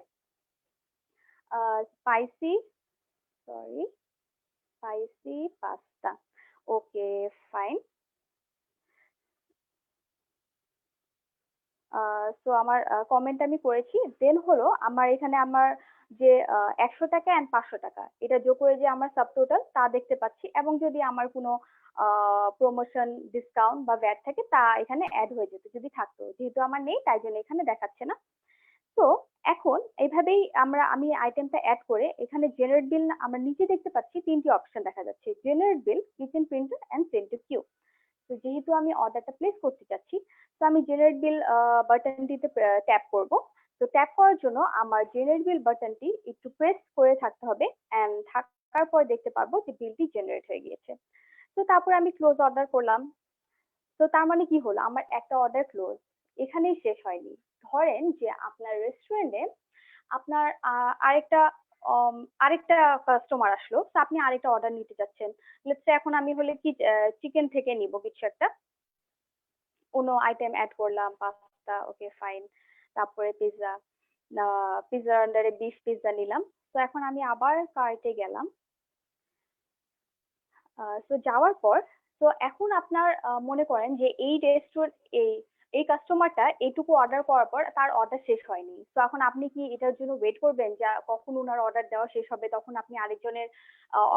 spicy, sorry, spicy pasta. Okay fine. So আমার কমেন্ট আমি করেছি। দেন হলো আমার এখানে আমার যে ১০০ টাকা এন্ড ৫০০ টাকা এটা যোগ করে যে আমার সাব টোটাল তা দেখতে পাচ্ছি, এবং যদি আমার কোনো প্রমোশন, ডিসকাউন্ট বা ভ্যাট থাকে তা এখানে অ্যাড হয়ে যেত যদি থাকতো। যেহেতু আমার নেই তাই জন্য এখানে দেখাচ্ছে না। তো এখন এইভাবেই আমি আইটেমটা অ্যাড করে এখানে জেনারেট বিল আমরা নিচে দেখতে পাচ্ছি তিনটি অপশন দেখা যাচ্ছে, generate bill, kitchen printer and send to queue. তো যেহেতু আমি অর্ডারটা প্লেস করতে চাচ্ছি, তো আমি জেনারেট বিল বাটনটিতে ট্যাপ করব। তো ট্যাপ করার জন্য আমার জেনারেট বিল বাটনটি একটু প্রেস করে থাকতে হবে, এন্ড থাকার পর দেখতে পারবো যে বিলটি জেনারেট হয়ে গিয়েছে। তো তারপর আমি ক্লোজ অর্ডার করলাম। তো তার মানে কি হলো, আমার একটা অর্ডার ক্লোজ। এখানেই শেষ হয়নি। ধরেন যে আপনার রেস্টুরেন্টে আপনার আরেকটা আরেকটা কাস্টমার আসলো, তো আপনি আরেকটা অর্ডার নিতে চাচ্ছেন। লেটস সে এখন আমি হলে কি চিকেন থেকে নিব কিছু একটা, কোনো আইটেম অ্যাড করলাম, পাস্তা, ওকে ফাইন। তারপরে পিৎজা, পিৎজার আন্ডারে বিফ পিৎজা নিলাম। তো এখন আমি আবার কার্টে গেলাম। তো যাওয়ার পর, তো এখন আপনার মনে করেন যে এই রেস্টুরেন্ট, এই এই কাস্টমারটা এইটুকু অর্ডার করার পর তার অর্ডার শেষ হয়নি। তো এখন আপনি কি এটার জন্য ওয়েট করবেন যে কখন উনার অর্ডার দেওয়া শেষ হবে তখন আপনি আরেকজনের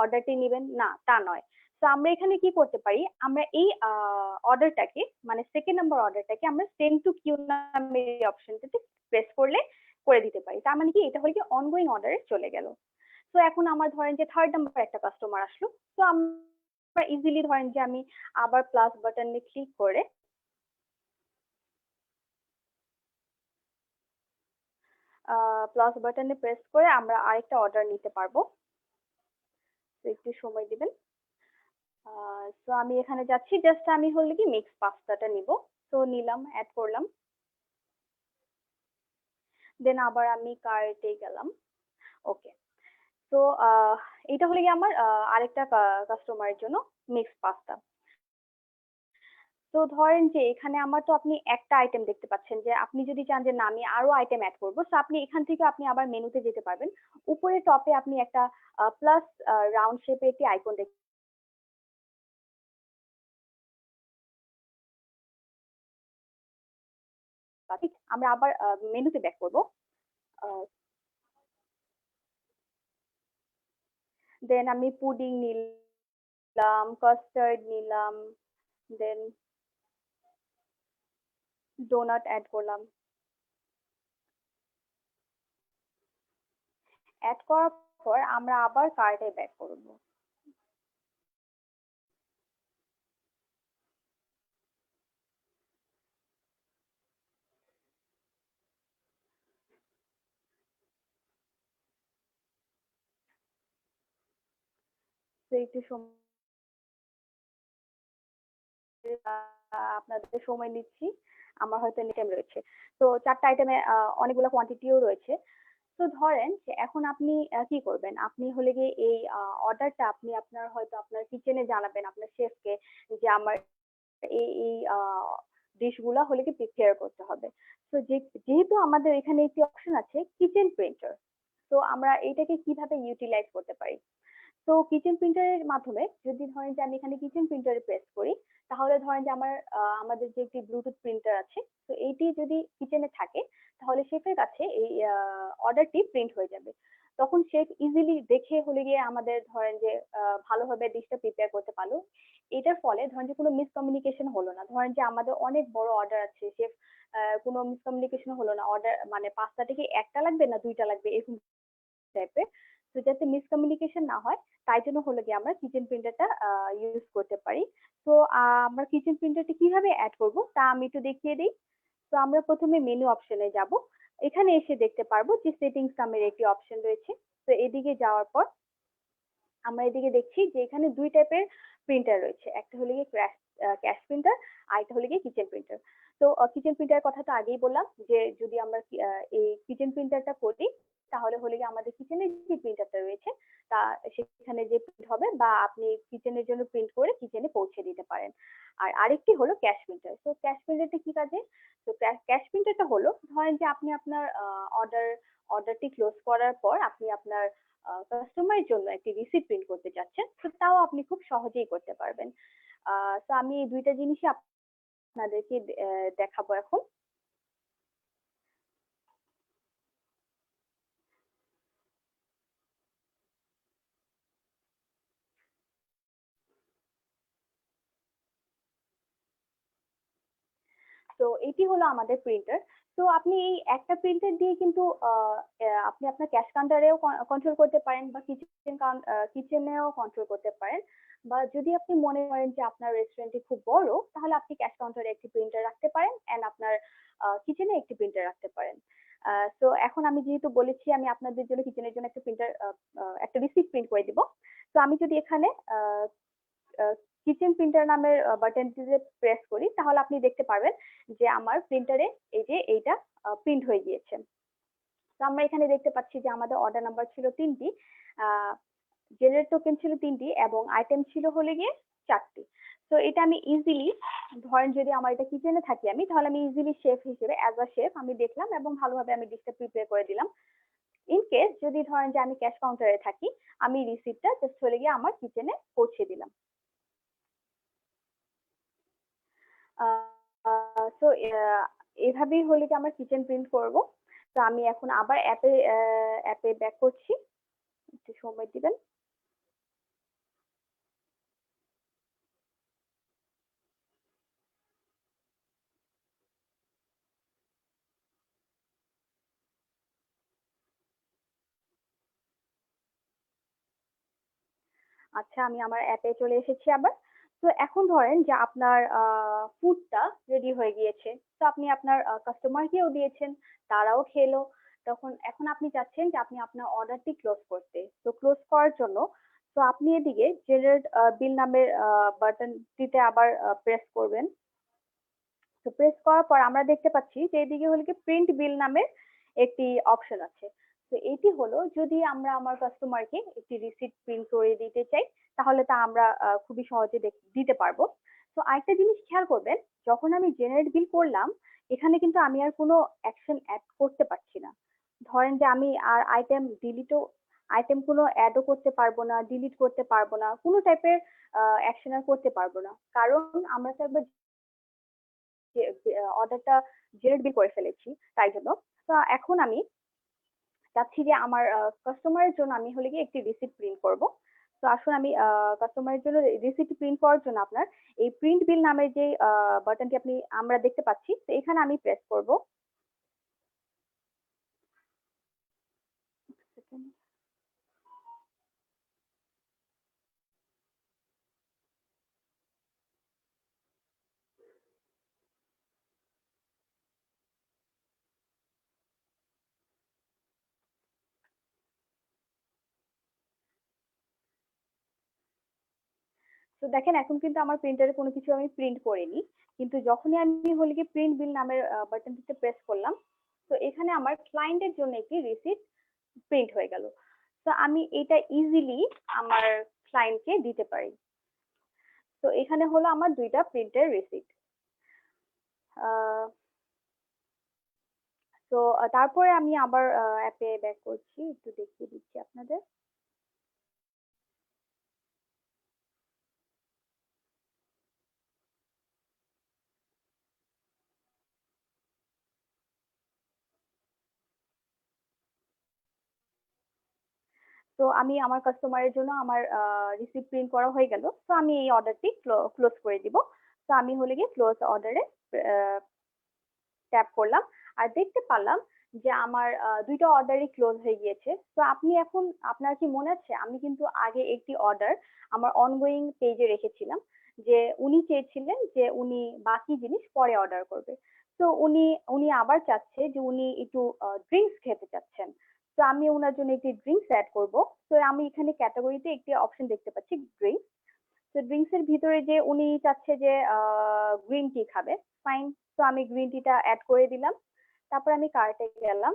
অর্ডারটি নেবেন? না, তা নয়। তো আমরা এখানে কি করতে পারি, আমরা এই অর্ডারটাকে মানে সেকেন্ড নাম্বার অর্ডারটাকে আমরা সেন্ড টু কিউ নামের অপশনটাতে প্রেস করলে করে দিতে পারি। তার মানে কি এটা হলো কি অনগোয়িং অর্ডারে চলে গেল। তো এখন আমার ধরেন যে থার্ড নাম্বার একটা কাস্টমার আসলো, তো ইজিলি ধরেন যে আমি আবার প্লাস বাটনে ক্লিক করে প্লাস বাটনে প্রেস করে আমরা আরেকটা অর্ডার নিতে পারবো। তো একটু সময় দিবেন। তো আমি এখানে যাচ্ছি, জাস্ট আমি হলে কি মিক্স পাস্তাটা নিব। তো নিলাম, অ্যাড করলাম, দেন আবার আমি কার্টে গেলাম। ওকে। তো এটা হলে গিয়ে আমার আরেকটা কাস্টমারের জন্য মিক্স পাস্তা। তো ধরেন যে এখানে আমার তো আপনি একটা আইটেম দেখতে পাচ্ছেন, যে আপনি যদি চান যে না আমি আরো আইটেম অ্যাড করবো, তো আপনি এখান থেকে আপনি আবার মেনুতে যেতে পারবেন। উপরে টপে আপনি একটা প্লাস রাউন্ড শেপে একটি আইকন দেখতে পাচ্ছি। আমরা আবার মেনুতে ব্যাক করবো। দেন আমি পুডিং নিলাম, কাস্টার্ড নিলাম, দেন ডোনাট অ্যাড করলাম। অ্যাড করার পর আমরা আবার কার্টে ব্যাক করব। তো একটু সময় আপনাদের সময় নিচ্ছি, আমার হয়তো আইটেম রয়েছে। তো 4টা আইটেমে অনেকগুলো কোয়ান্টিটিও রয়েছে। তো ধরেন যে এখন আপনি কি করবেন, আপনি হলে গিয়ে এই অর্ডারটা আপনি আপনার হয়তো আপনার কিচেনে জানাবেন আপনার শেফকে যে আমার এই ডিশগুলা হলে কি প্রিপেয়ার করতে হবে। তো যেহেতু আমাদের এখানে একটি অপশন আছে কিচেন প্রিন্টার, তো আমরা এটাকে কিভাবে ইউটিলাইজ করতে পারি। তো কিচেন প্রিন্টারের মাধ্যমে যদি ধরেন যে আমি এখানে কিচেন প্রিন্টারে প্রেস করি, তাহলে ধরেন যে আমাদের যে একটি ব্লুটুথ প্রিন্টার আছে, তো এইটি যদি কিচেনে থাকে তাহলে শেফের কাছে এই অর্ডারটি প্রিন্ট হয়ে যাবে। তখন শেফ ইজিলি দেখে হলে গিয়ে আমাদের ধরেন যে ভালোভাবে ডিশটা প্রিপেয়ার করতে পারলো। এটার ফলে ধরেন যে কোনো মিসকমিউনিকেশন হলো না। ধরেন যে আমাদের অনেক বড় অর্ডার আছে, শেফ কোনো মিসকমিউনিকেশন হলো না, অর্ডার মানে পাস্তাটা কি একটা লাগবে না দুইটা লাগবে এরকম টাইপের। তো যাতে মিসকমিউনিকেশন না হয়, তাই জন্য হলো গিয়ে আমরা কিচেন প্রিন্টারটা ইউজ করতে পারি। তো আমরা কিচেন প্রিন্টারটি কিভাবে অ্যাড করব তা আমি একটু দেখিয়ে দিই। তো আমরা প্রথমে মেনু অপশনে যাব। এখানে এসে দেখতে পারবো যে সেটিংস নামের একটি অপশন রয়েছে। তো এদিকে যাওয়ার পর আমরা এদিকে দেখছি যে এখানে 2 টাইপের প্রিন্টার রয়েছে। একটা হলো গিয়ে ক্যাশ প্রিন্টার, আর একটা হলো গিয়ে কিচেন প্রিন্টার। তো কিচেন প্রিন্টারের কথা তো আগেই বললাম যে যদি আমরা এই কিচেন প্রিন্টারটা করি, তাহলে হলো গিয়ে আমাদের কিচেনের যে প্রিন্টারটা রয়েছে তা সেখানে যে প্রিন্ট হবে বা আপনি কিচেনের জন্য প্রিন্ট করে কিচেনে পৌঁছে দিতে পারেন। আর আরেকটি হলো ক্যাশ প্রিন্টার। তো ক্যাশ প্রিন্টারটা কি কাজে? তো ক্যাশ প্রিন্টারটা হলো ধরেন যে আপনি আপনার অর্ডারটি ক্লোজ করার পর আপনি আপনার কাস্টমারের জন্য একটি রিসিপ্ট প্রিন্ট করতে চাচ্ছেন, তো তাও আপনি খুব সহজেই করতে পারবেন। তো আমি এই 2টা জিনিসই আপনাদেরকে দেখাবো এখন। তো এটি হলো আমাদের প্রিন্টার। তো আপনি এই একটা প্রিন্টার দিয়ে কিন্তু আপনি আপনার ক্যাশ কাউন্টারেও কন্ট্রোল করতে পারেন বা কিচেনেও কন্ট্রোল করতে পারেন। বা যদি আপনি মনে করেন যে আপনার রেস্টুরেন্টটি খুব বড়, তাহলে আপনি ক্যাশ কাউন্টারে একটি প্রিন্টার রাখতে পারেন এন্ড আপনার কিচেনে একটি প্রিন্টার রাখতে পারেন। তো এখন আমি যেহেতু বলেছি আমি আপনাদের জন্য কিচেনের জন্য একটা প্রিন্টার একটা রিসিপ্ট প্রিন্ট করে দিব। তো আমি যদি এখানে কিচেন প্রিন্টার নামের বাটনটিতে প্রেস করি, তাহলে আপনি দেখতে পারবেন যে আমার প্রিন্টারে এই যে এইটা প্রিন্ট হয়ে গিয়েছে। তো আমরা এখানে দেখতে পাচ্ছি যে আমাদের অর্ডার নাম্বার ছিল 3টি, জেনারেট টোকেন ছিল 3টি এবং আইটেম ছিল হলে গিয়ে 4টি। তো এটা আমি ইজিলি ধরেন যদি আমার এটা কিচেনে থাকি আমি, তাহলে আমি ইজিলি শেফ হিসেবে অ্যাজ আ শেফ আমি দেখলাম এবং ভালোভাবে আমি ডিশটা প্রিপেয়ার করে দিলাম। ইন কেস যদি ধরেন যে আমি ক্যাশ কাউন্টারে থাকি, আমি রিসিপ্টটা জাস্ট হলে গিয়ে আমার কিচেনে পৌঁছে দিলাম। তো এভাবেই হলে কি আমরা কিচেন প্রিন্ট করব। তো আমি এখন আবার অ্যাপে ব্যাক করছি, একটু সময় দিবেন। আচ্ছা, আমি আমার অ্যাপে চলে এসেছি আবার। তো এখন ধরেন যে আপনার ফুডটা রেডি হয়ে গিয়েছে। তো আপনি আপনার কাস্টমারকেও দিয়েছেন, তারাও খেলো। এখন আপনি চাচ্ছেন যে আপনি আপনার অর্ডারটি ক্লোজ করতে। তো ক্লোজ করার জন্য আপনি এদিকে জেনারেট বিল নামের বাটনটিতে আবার প্রেস করবেন। তো প্রেস করার পর আমরা দেখতে পাচ্ছি যে এদিকে হলো কি প্রিন্ট বিল নামের একটি অপশন আছে। তো এটি হলো যদি আমরা আমার কাস্টমারকে একটি রিসিট প্রিন্ট করে দিতে চাই, তাহলে তা আমরা খুবই সহজে দিতে পারবো। তো আরেকটা জিনিস খেয়াল করবেন, যখন আমি জেনারেট বিল করলাম, এখানে কিন্তু আমি আর কোনো অ্যাকশন অ্যাড করতে পারছি না। ধরেন যে আমি আর আইটেম কোনো অ্যাডও করতে পারবো না, ডিলিট করতে পারবো না, কোনো টাইপের অ্যাকশন আর করতে পারবো না, কারণ আমরা তো একবার যে অর্ডারটা জেনারেট বিল করে ফেলেছি, তাই জন্য। তো এখন আমি চাচ্ছি যে আমার কাস্টমারের জন্য আমি হলে গিয়ে একটি রিসিপ্ট প্রিন্ট করব। তো আসুন আমি কাস্টমারের জন্য রিসিপ্ট প্রিন্ট করার জন্য আপনার এই প্রিন্ট বিল নামের যে বাটনটি আমরা দেখতে পাচ্ছি, তো এখানে আমি প্রেস করব। তো দেখেন এখন কিন্তু আমার প্রিন্টারে কোনো কিছু আমি প্রিন্ট করিনি, কিন্তু যখনই আমি হলে গিয়ে প্রিন্ট বিল নামের বাটনটিতে প্রেস করলাম, তো এখানে আমার ক্লায়েন্টের জন্য একটি রিসিপ্ট প্রিন্ট হয়ে গেল। তো আমি এটা ইজিলি আমার ক্লায়েন্টকে দিতে পারি। তো এখানে হলো আমার 2টা প্রিন্টের রিসিপ্ট। তো তারপরে আমি আবার অ্যাপে ব্যাক করছি, একটু দেখিয়ে দিচ্ছি আপনাদের। তো আমি আমার কাস্টমারের জন্য আমার রিসিপ্ট প্রিন্ট করা হয়ে গেল। তো আমি এই অর্ডারটি ক্লোজ করে দিব। তো আমি হলে গিয়ে ক্লোজ অর্ডারে ট্যাপ করলাম, আর দেখতে পারলাম যে আমার 2টা অর্ডারই ক্লোজ হয়ে গিয়েছে। তো আপনি এখন, আপনার কি মনে আছে আমি কিন্তু আগে একটি অর্ডার আমার অনগোয়িং পেজে রেখেছিলাম, যে উনি চেয়েছিলেন যে উনি বাকি জিনিস পরে অর্ডার করবে। তো উনি উনি আবার চাচ্ছে যে উনি একটু ড্রিঙ্কস খেতে চাচ্ছেন। তো আমি ওনার জন্য একটি ড্রিঙ্কস অ্যাড করব। তো আমি এখানে ক্যাটাগরিতে একটি অপশন দেখতে পাচ্ছি, ড্রিঙ্কস। তো ড্রিঙ্কস এর ভিতরে যে উনি চাচ্ছে যে গ্রিন টি খাবে, ফাইন। তো আমি গ্রিন টিটা অ্যাড করে দিলাম। তারপর আমি কার্টে গেলাম।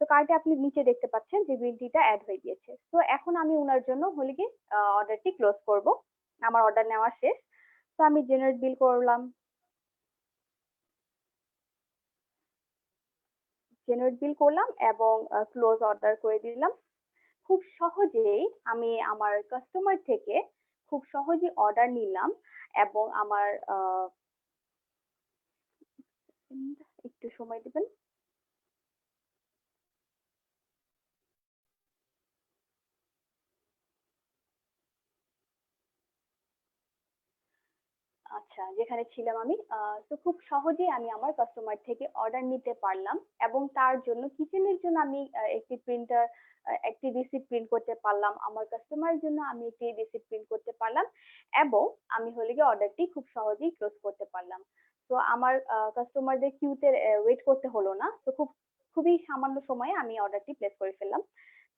তো কার্টে আপনি নিচে দেখতে পাচ্ছেন যে গ্রিন টিটা অ্যাড হয়ে গিয়েছে। তো এখন আমি উনার জন্য হলে কি অর্ডারটি ক্লোজ করব। আমার অর্ডার নেওয়া শেষ। তো আমি জেনারেট বিল করলাম, এবং ক্লোজ অর্ডার করে দিলাম। খুব সহজেই আমি আমার কাস্টমার থেকে খুব সহজেই অর্ডার নিলাম, এবং আমার একটু সময় দিবেন। আচ্ছা, যেখানে ছিলাম আমি, তো খুব সহজেই আমি আমার কাস্টমার থেকে অর্ডার নিতে পারলাম, এবং তার জন্য কিচেনের জন্য আমি একটি রিসিপ্ট প্রিন্ট করতে পারলাম, আমার কাস্টমারের জন্য আমি একটি রিসিপ্ট প্রিন্ট করতে পারলাম, এবং আমি হলে গিয়ে অর্ডারটি খুব সহজেই ক্লোজ করতে পারলাম। তো আমার কাস্টমারদের কিউতে ওয়েট করতে হলো না। তো খুবই সামান্য সময়ে আমি অর্ডারটি প্লেস করে ফেললাম।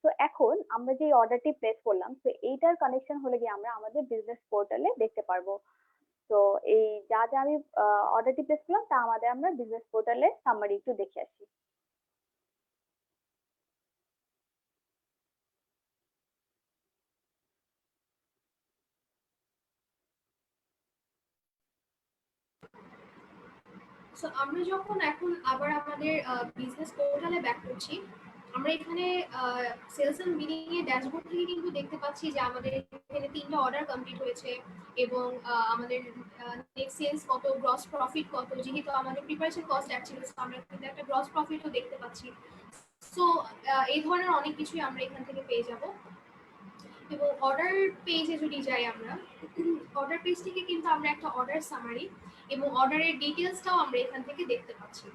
তো এখন আমরা যে অর্ডারটি প্লেস করলাম, তো এইটার কানেকশন হলে গিয়ে আমরা আমাদের বিজনেস পোর্টালে দেখতে পারবো। তো এই যা যা আমি অর্ডারটি প্লেস করলাম তা আমরা বিজনেস পোর্টালে সামারি একটু দেখে আসি। সো আমরা যখন এখন আবার আমাদের বিজনেস পোর্টালে ব্যাক করছি, আমরা এখানে সেলস এন্ড বিলিং এর ড্যাশবোর্ড থেকে কিন্তু দেখতে পাচ্ছি যে আমাদের এখানে 3টা অর্ডার কমপ্লিট হয়েছে, এবং আমাদের নেট সেলস কত, গ্রস প্রফিট কত, যেহেতু আমাদের প্রিপারেশন কস্ট অ্যাড ছিল, so আমরা কিন্তু একটা গ্রস প্রফিটও দেখতে পাচ্ছি। সো এই ধরনের অনেক কিছুই আমরা এখান থেকে পেয়ে যাব। এবং অর্ডার পেজে যদি যাই আমরা, অর্ডার পেজ থেকে কিন্তু আমরা একটা অর্ডার সামারি এবং অর্ডারের ডিটেলসটাও আমরা এখান থেকে দেখতে পাচ্ছি।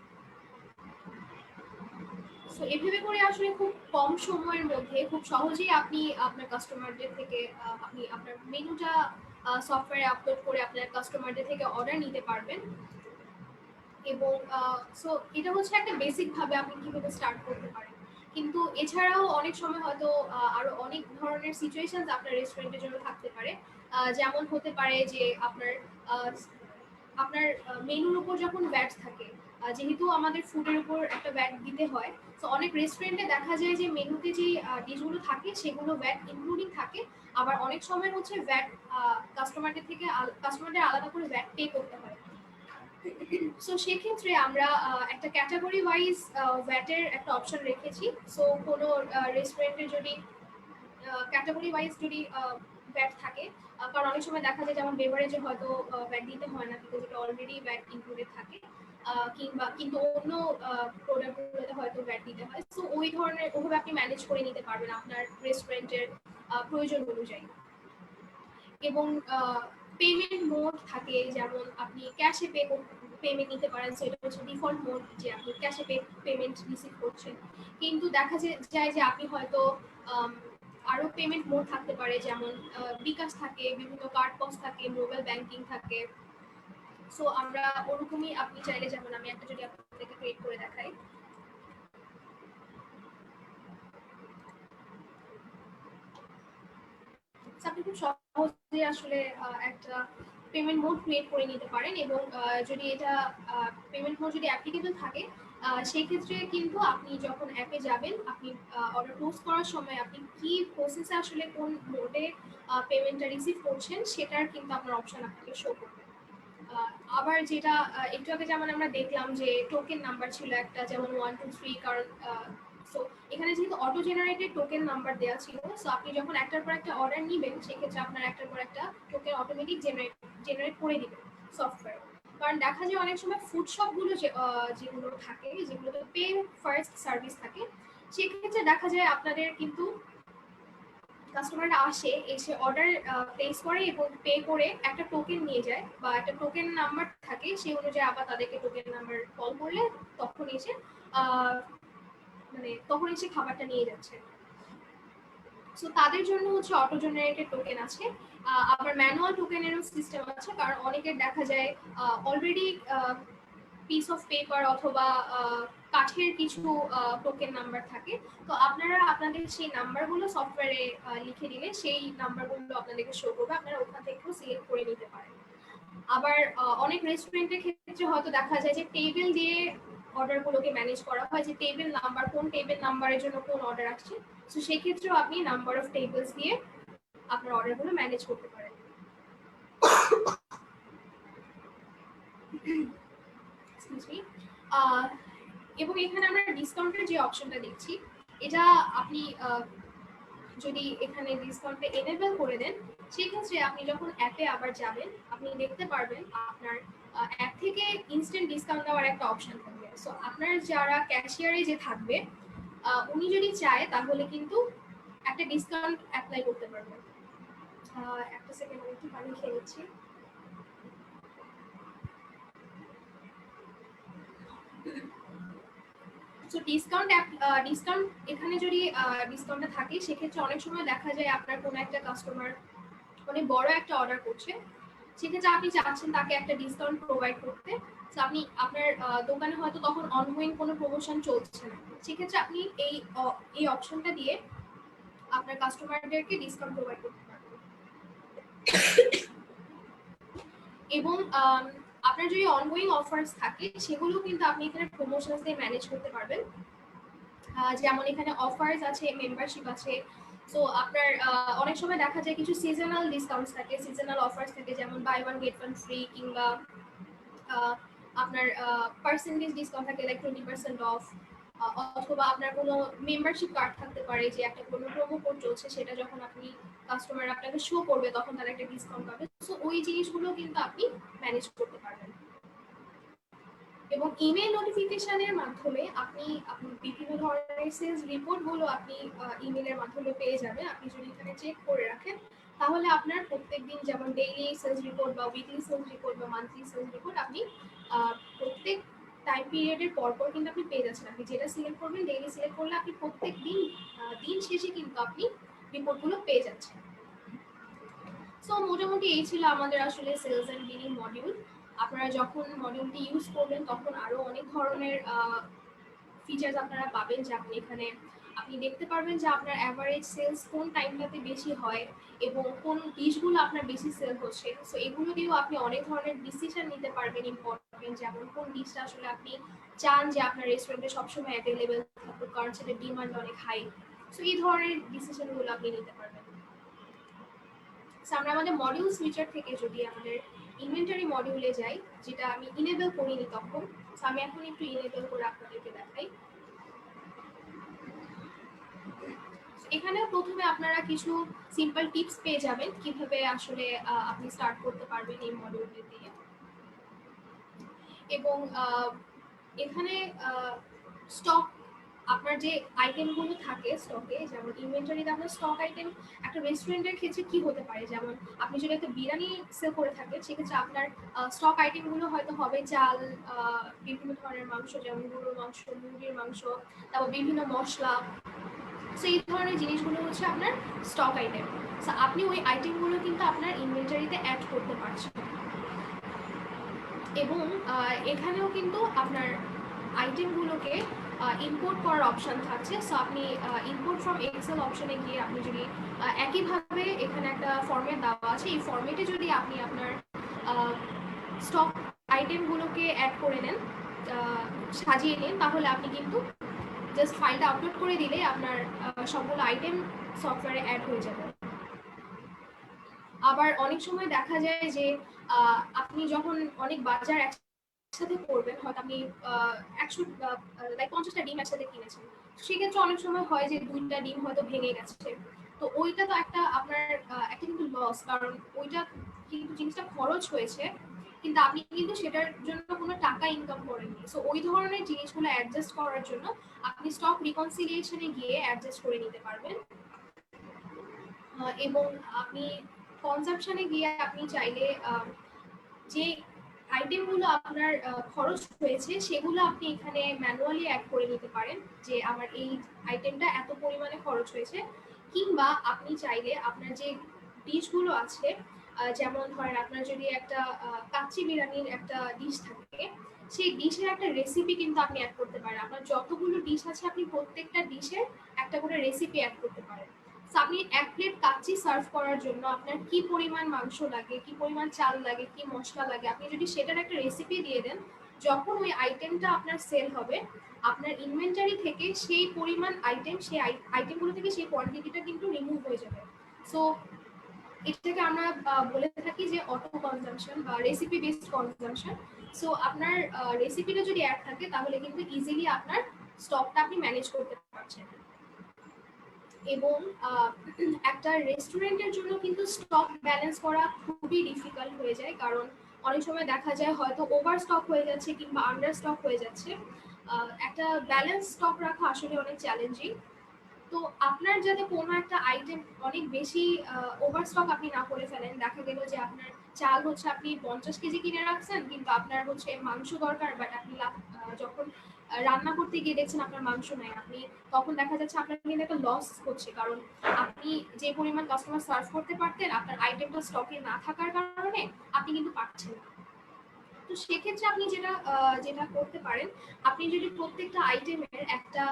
সো এভাবে করে আসলে খুব কম সময়ের মধ্যে খুব সহজেই আপনি আপনার কাস্টমারদের থেকে আপনি আপনার মেনুটা সফটওয়্যারে আপলোড করে আপনার কাস্টমারদের থেকে অর্ডার নিতে পারবেন। এবং সো এটা হচ্ছে একটা বেসিক ভাবে আপনি কিভাবে স্টার্ট করতে পারেন। কিন্তু এছাড়াও অনেক সময় হয়তো আরো অনেক ধরনের সিচুয়েশনস আপনার রেস্টুরেন্টের জন্য থাকতে পারে। যেমন হতে পারে যে আপনার আহ, আপনার মেনুর উপর যখন ভ্যাট থাকে, যেহেতু আমাদের ফুডের উপর একটা ভ্যাট দিতে হয়, তো অনেক রেস্টুরেন্টে দেখা যায় যে মেনুতে যে ডিশগুলো থাকে সেগুলো ভ্যাট ইনক্লুডিং থাকে। আবার অনেক সময় হচ্ছে ভ্যাট কাস্টমারদের থেকে কাস্টমারদের আলাদা করে ভ্যাট পে করতে হয়। সো সেক্ষেত্রে আমরা একটা ক্যাটাগরি ওয়াইজ ভ্যাটের একটা অপশন রেখেছি। সো কোনো রেস্টুরেন্টে যদি ক্যাটাগরি ওয়াইজ যদি ভ্যাট থাকে, কারণ অনেক সময় দেখা যায় যেমন বেভারেজে হয়তো ভ্যাট দিতে হয় না, বিকজ এটা অলরেডি ভ্যাট ইনক্লুডেড থাকে। কিংবা কিন্তু অন্য প্রোডাক্টগুলোতে হয়তো ভ্যাট দিতে হয়। সো ওই ধরনের ওভাবে আপনি ম্যানেজ করে নিতে পারবেন আপনার রেস্টুরেন্টের প্রয়োজন অনুযায়ী। এবং পেমেন্ট মোড থাকে, যেমন আপনি ক্যাশে পেমেন্ট নিতে পারেন, সেটা হচ্ছে ডিফল্ট মোড যে আপনি ক্যাশে পেমেন্ট রিসিভ করছেন। কিন্তু দেখা যায় যে আপনি হয়তো আরো পেমেন্ট মোড থাকতে পারে, যেমন বিকাশ থাকে, বিভিন্ন কার্ড পস থাকে, মোবাইল ব্যাংকিং থাকে। সো আমরা ওরকমই আপনি চাইলে, যেমন আমি একটা যদি আপনাদেরকে ক্রিয়েট করে দেখাই, আপনি খুব সহজে আসলে একটা পেমেন্ট মোড ক্রিয়েট করে নিতে পারেন। এবং যদি এটা পেমেন্ট মোড যদি অ্যাপ্লিকেবল থাকে, সেই ক্ষেত্রে কিন্তু আপনি যখন অ্যাপে যাবেন, আপনি অর্ডার পোস্ট করার সময় আপনি কি প্রসেসে আসলে কোন মোডে পেমেন্টটা রিসিভ করছেন সেটার কিন্তু আপনার অপশন আপনাকে শো করবে। আবার যেটা একটু আগে যেমন আমরা দেখলাম যে টোকেন নাম্বার ছিল একটা, যেমন 1 2 3, কারণ সো এখানে যেহেতু অটো জেনারেটেড টোকেন নাম্বার দেওয়া ছিল, সো আপনি যখন একটার পর একটা অর্ডার নেবেন সেক্ষেত্রে আপনার একটার পর একটা টোকেন অটোমেটিক জেনারেট করে দিবে সফটওয়্যার। কারণ দেখা যায় অনেক সময় ফুড শপগুলো যেগুলো থাকে, যেগুলোতে পে ফার্স্ট সার্ভিস থাকে, সেক্ষেত্রে দেখা যায় আপনাদের কিন্তু কাস্টমাররা এসে অর্ডার প্লেস করে এবং পে করে একটা টোকেন নিয়ে যায়, বা একটা টোকেন নাম্বার থাকে, সেই অনুযায়ী আবার তাদেরকে টোকেন নাম্বার কল করলে তখন এসে আহ, মানে তখন এসে খাবারটা নিয়ে যাচ্ছে। সো তাদের জন্য হচ্ছে অটো জেনারেটেড টোকেন আছে। আবার ম্যানুয়াল টোকেনেরও সিস্টেম আছে, কারণ অনেকের দেখা যায় অলরেডি পিস অফ পেপার অথবা কাঠের কিছু টোকেন নাম্বার থাকে। তো আপনারা আপনাদের সেই নাম্বারগুলো সফটওয়্যারে লিখে দিলে সেই নাম্বারগুলো আপনাদেরকে শো করবে, আপনারা ওখান থেকেও সিলেক্ট করে নিতে পারেন। আবার অনেক রেস্টুরেন্টের ক্ষেত্রে হয়তো দেখা যায় যে টেবিল দিয়ে অর্ডারগুলোকে ম্যানেজ করা হয়, যে টেবিল নাম্বার, কোন টেবিল নাম্বারের জন্য কোন অর্ডার আসছে। তো সেই ক্ষেত্রেও আপনি নাম্বার অফ টেবিলস দিয়ে আপনার অর্ডারগুলো ম্যানেজ করতে পারেন। Excuse me. এবং এখানে আমরা ডিসকাউন্টের যে অপশনটা দেখছি, এটা আপনি যদি এখানে ডিসকাউন্টে এনেবল করে দেন, সেক্ষেত্রে আপনি যখন অ্যাপে আবার যাবেন আপনি দেখতে পারবেন আপনার অ্যাপ থেকে ইনস্ট্যান্ট ডিসকাউন্ট দেওয়ার একটা অপশন থাকবে। সো আপনার যারা ক্যাশিয়ারে যে থাকবে, উনি যদি চায় তাহলে কিন্তু একটা ডিসকাউন্ট অ্যাপ্লাই করতে পারবেন। একটা সেকেন্ড, আমি একটু পানি খেয়ে নিচ্ছি। সো ডিসকাউন্ট এখানে যদি ডিসকাউন্টটা থাকে, সেক্ষেত্রে অনেক সময় দেখা যায় আপনার কোনো একটা কাস্টমার অনেক বড় একটা অর্ডার করছে, সেক্ষেত্রে আপনি চাচ্ছেন তাকে একটা ডিসকাউন্ট প্রোভাইড করতে। তো আপনি আপনার দোকানে হয়তো তখন অনগোয়িং কোনো প্রমোশন চলছে না, সেক্ষেত্রে আপনি এই অপশনটা দিয়ে আপনার কাস্টমারদেরকে ডিসকাউন্ট প্রোভাইড করতে পারবেন। এবং আপনার যদি অনগোয়িং অফার্স থাকে সেগুলো কিন্তু আপনি এখানে প্রমোশনস দিয়ে ম্যানেজ করতে পারবেন। যেমন এখানে অফার্স আছে, মেম্বারশিপ আছে। সো আপনার অনেক সময় দেখা যায় কিছু সিজনাল ডিসকাউন্টস থাকে, সিজনাল অফার্স থাকে, যেমন buy one get one free, কিংবা আপনার পার্সেন্টেজ ডিসকাউন্ট থাকে লাইক 20% অফ। অথবা আপনার কোনো মেম্বারশিপ কার্ড থাকতে পারে, যে একটা কোনো প্রোমো কোড চলছে, সেটা যখন আপনি কাস্টমার আপনাকে শো করবে তখন তারা একটা ডিসকাউন্ট পাবে। সো ওই জিনিসগুলো কিন্তু আপনি ম্যানেজ করতে পারবেন। এবং ইমেল নোটিফিকেশনের মাধ্যমে আপনি বিভিন্ন ধরনের সেলস রিপোর্টগুলো আপনি ইমেলের মাধ্যমে পেয়ে যাবেন। আপনি যদি এখানে চেক করে রাখেন, তাহলে আপনার প্রত্যেকদিন যেমন ডেইলি সেলস রিপোর্ট বা উইকলি সেলস রিপোর্ট বা মান্থলি সেলস রিপোর্ট আপনি প্রত্যেক টাইম পিরিয়ডের পর কিন্তু আপনি পেয়ে যাচ্ছেন। আপনি যেটা সিলেক্ট করবেন, ডেইলি সিলেক্ট করলে আপনি প্রত্যেক দিন দিন শেষে কিন্তু আপনি রিপোর্টগুলো পেয়ে যাচ্ছেন। সো মোটামুটি এই ছিল আমাদের আসলে সেলস অ্যান্ড বিলিং মডিউল। আপনারা যখন মডিউলটি ইউজ করবেন তখন আরো অনেক ধরনের ফিচার্স আপনারা পাবেন, যে আপনি দেখতে পারবেন যে আপনার অ্যাভারেজ সেলস কোন টাইমটাতে বেশি হয় এবং কোন ডিশগুলো আপনার বেশি সেল হচ্ছে। সো এগুলো দিয়েও আপনি অনেক ধরনের ডিসিশন নিতে পারবেন ইম্পর্টেন্ট, যেমন কোন ডিশটা আসলে আপনি চান যে আপনার রেস্টুরেন্টে সবসময় অ্যাভেলেবেল থাকুক কারণ সেটার ডিমান্ড অনেক হাই। সো এই ধরনের ডিসিশনগুলো আপনি নিতে পারবেন। আমরা আমাদের মডিউল সুইচার থেকে যদি আমাদের ইনভেন্টরি মডিউলে যাই, যেটা আমি ইনেবল করিনি তখন, আমি এখন একটু ইনেবল করে আপনাদেরকে দেখাই। এখানে প্রথমে আপনারা কিছু সিম্পল টিপস পেয়ে যাবেন কিভাবে আসলে আপনি স্টার্ট করতে পারবেন এই মডিউলটি দিয়ে। এবং এখানে স্টক, আপনার যে আইটেমগুলো থাকে স্টকে, যেমন ইনভেন্টরিতে আপনার স্টক আইটেম একটা রেস্টুরেন্টের ক্ষেত্রে কি হতে পারে, যেমন আপনি যদি একটা বিরিয়ানি সেল করে থাকেন সেক্ষেত্রে আপনার স্টক আইটেমগুলো হয়তো হবে চাল, বিভিন্ন ধরনের মাংস যেমন গরুর মাংস, মুরগির মাংস, তারপর বিভিন্ন মশলা। সো এই ধরনের জিনিসগুলো হচ্ছে আপনার স্টক আইটেম। সো আপনি ওই আইটেমগুলো কিন্তু আপনার ইনভেন্টরিতে অ্যাড করতে পারছেন। এবং এখানেও কিন্তু আপনার আইটেমগুলোকে ইম্পোর্ট করার অপশন থাকছে। সো আপনি ইম্পোর্ট ফ্রম এক্সেল অপশনে গিয়ে আপনি যদি একইভাবে এখানে একটা ফরম্যাট দেওয়া আছে, এই ফরম্যাটে যদি আপনি আপনার স্টক আইটেমগুলোকে অ্যাড করে নেন, সাজিয়ে নেন, তাহলে আপনি কিন্তু জাস্ট ফাইলটা আপলোড করে দিলে আপনার সবগুলো আইটেম সফটওয়্যারে অ্যাড হয়ে যাবে। আবার অনেক সময় দেখা যায় যে আপনি যখন অনেক বাজার একসাথে করবেন, হয়তো আপনি 50টা ডিম একসাথে কিনেছেন, সেক্ষেত্রে অনেক সময় হয় যে 2টা ডিম হয়তো ভেঙে গেছে। তো ওইটা তো আপনার একটা কিন্তু লস, কারণ ওইটা কিন্তু জিনিসটা খরচ হয়েছে কিন্তু আপনি কিন্তু সেটার জন্য কোনো টাকা ইনকাম করেননি। সো ওই ধরনের জিনিসগুলো অ্যাডজাস্ট করার জন্য আপনি স্টক রিকনসিলিয়েশনে গিয়ে অ্যাডজাস্ট করে নিতে পারবেন। এবং আপনি কনজাম্পশনে গিয়ে আপনি চাইলে যে আইটেমগুলো আপনার খরচ হয়েছে সেগুলো আপনি এখানে ম্যানুয়ালি অ্যাড করে নিতে পারেন, যে আমার এই আইটেমটা এত পরিমাণে খরচ হয়েছে। কিংবা আপনি চাইলে আপনার যে ডিশগুলো আছে, যেমন ধরেন আপনার যদি একটা কাচ্চি বিরিয়ানির একটা ডিশ থাকে, সেই ডিশের একটা রেসিপি কিন্তু আপনি অ্যাড করতে পারেন। আপনার যতগুলো ডিশ আছে আপনি প্রত্যেকটা ডিশের একটা করে রেসিপি অ্যাড করতে পারেন। আপনি 1 প্লেট কাচ্চি সার্ভ করার জন্য আপনার কি পরিমাণ মাংস লাগে, কি পরিমাণ চাল লাগে, কি মশলা লাগে, আপনি যদি সেটার একটা রেসিপি দিয়ে দেন, যখন ওই আইটেমটা আপনার সেল হবে, আপনার ইনভেন্টরি থেকে সেই পরিমাণ আইটেম, সেই আইটেমগুলো থেকে সেই কোয়ান্টিটিটা কিন্তু রিমুভ হয়ে যাবে। সো এটাকে আমরা বলে থাকি যে অটো কনজাম্পশন বা রেসিপি বেসড কনজাম্পশন। সো আপনার রেসিপিটা যদি অ্যাড থাকে তাহলে কিন্তু ইজিলি আপনার স্টকটা আপনি ম্যানেজ করতে পারছেন। এবং একটা রেস্টুরেন্টের জন্য কিন্তু স্টক ব্যালেন্স করা খুবই ডিফিকাল্ট হয়ে যায়, কারণ অনেক সময় দেখা যায় হয়তো ওভার স্টক হয়ে যাচ্ছে কিংবা আন্ডার স্টক হয়ে যাচ্ছে। একটা ব্যালেন্স স্টক রাখা আসলে অনেক চ্যালেঞ্জিং। তো আপনার যাতে কোনো একটা আইটেম অনেক বেশি ওভারস্টক আপনি না করে ফেলেন, দেখা গেল যে আপনার চাল হচ্ছে আপনি 50 কেজি কিনে রাখছেন কিন্তু আপনার হচ্ছে মাংস দরকার, বাট আপনি যখন রান্না করতে গিয়ে দেখছেন আপনার মাংস নাই, আপনি তখন দেখা যাচ্ছে আপনার কিন্তু একটা লস হচ্ছে, কারণ আপনি যে পরিমাণ কাস্টমার সার্ভ করতে পারতেন আপনার আইটেমটা স্টকে না থাকার কারণে আপনি কিন্তু পাচ্ছেন না। তো সেক্ষেত্রে আপনি যেটা করতে পারেন, আপনি যদি প্রত্যেকটা আইটেমের একটা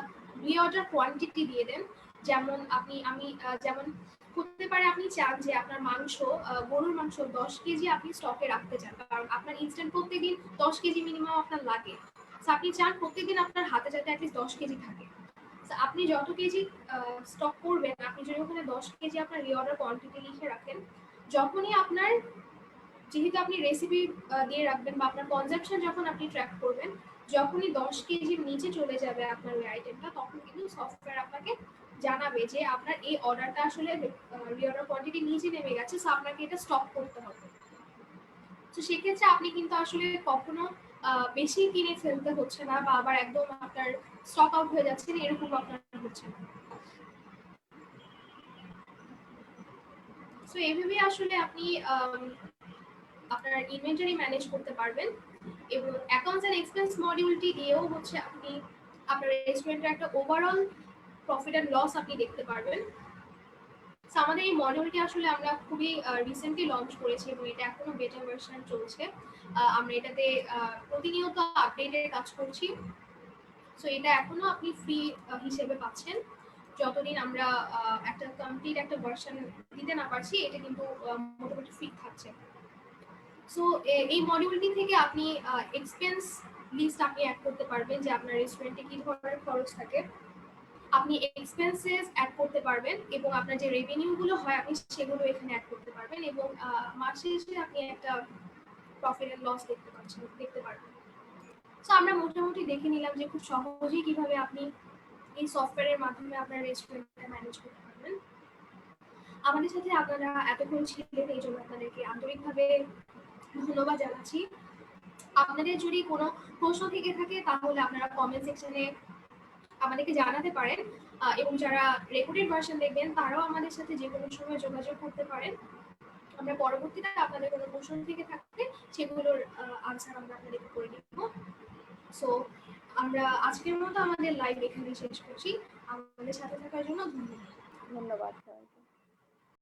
রিঅর্ডার কোয়ান্টিটি দিয়ে দেন, যেমন যেমন হতে পারে আপনি চান যে আপনার মাংস, গরুর মাংস 10 কেজি আপনি স্টকে রাখতে চান, কারণ আপনার ইনস্ট্যান্ট প্রত্যেকদিন 10 কেজি মিনিমাম আপনার লাগে। আপনি চান প্রত্যেকদিন আপনার হাতে যাতে অ্যাটলিস্ট 10 কেজি থাকে। আপনি যত কেজি স্টক করবেন, আপনি যদি ওখানে 10 কেজি আপনার রিঅর্ডার কোয়ান্টিটি লিখে রাখেন, যখনই আপনার, যেহেতু আপনি রেসিপি দিয়ে রাখবেন বা আপনার কনজাম্পশন যখন আপনি ট্র্যাক করবেন, যখনই 10 কেজির নিচে চলে যাবে আপনার ওই আইটেমটা, তখন কিন্তু সফটওয়্যার আপনাকে জানাবে যে আপনার এই অর্ডারটা আসলে রিঅর্ডার কোয়ান্টিটি নিচে নেমে গেছে, সো আপনাকে এটা স্টপ করতে হবে। তো সেক্ষেত্রে আপনি কিন্তু আসলে কখনো বেশি কিনে ফেলতে হচ্ছে না, বা আবার একদম আপনার স্টক আউট হয়ে যাচ্ছে এরকম আপনার হচ্ছে না। সো এইভাবে আসলে আপনি আপনার ইনভেন্টরি ম্যানেজ করতে পারবেন। এবং অ্যাকাউন্টস এন্ড এক্সপেন্স মডিউলটি দিয়েও হচ্ছে আপনি আপনার রেস্টুরেন্টের একটা ওভারঅল প্রফিট অ্যান্ড লস আপনি দেখতে পারবেন। সো আমাদের এই মডিউলটি আসলে আমরা খুবই রিসেন্টলি লঞ্চ করেছি এবং এটা এখনো বেটা ভার্সন চলছে। আমরা এটাতে প্রতিনিয়ত আপডেটের কাজ করছি। সো এটা এখনো আপনি ফ্রি হিসেবে পাচ্ছেন। যতদিন আমরা একটা কমপ্লিট একটা ভার্সন দিতে না পারছি, এটা কিন্তু মোটামুটি ফ্রি থাকছে। সো এই মডিউলটি থেকে আপনি এক্সপেন্স লিস্ট আপনি অ্যাড করতে পারবেন, যে আপনার রেস্টুরেন্টে কি ধরনের খরচ থাকে আপনি এক্সপেন্সেস অ্যাড করতে পারবেন, এবং আপনার যে রেভিনিউ গুলো হয় আপনি সেগুলো এখানে অ্যাড করতে পারবেন, এবং মাসে শেষে আপনি একটা প্রফিট এন্ড লস দেখতে পারবেন। সো আমরা মোটামুটি দেখে নিলাম যে খুব সহজেই কিভাবে আপনি এই সফটওয়্যারের মাধ্যমে আপনার রেস্টুরেন্টটা ম্যানেজ করতে পারবেন। আমাদের সাথে আপনারা এতক্ষণ ছিলেন, এই জন্য আপনাদেরকে আন্তরিকভাবে ধন্যবাদ জানাচ্ছি। আপনাদের যদি কোনো প্রশ্ন থেকে থাকে তাহলে আপনারা কমেন্ট সেকশনে আমাদেরকে জানাতে পারেন, এবং যারা রেকর্ডেড ভার্সন দেখবেন তারাও আমাদের সাথে যে কোনো সময় যোগাযোগ করতে পারেন। আমরা পরবর্তীতে আপনাদের কোনো প্রশ্ন থেকে থাকলে সেগুলোর আনসার আমরা আপনাদেরকে করে দিব। সো আমরা আজকের মতো আমাদের লাইভ এখানে শেষ করছি। আমাদের সাথে থাকার জন্য ধন্যবাদ। ধন্যবাদ সবাইকে।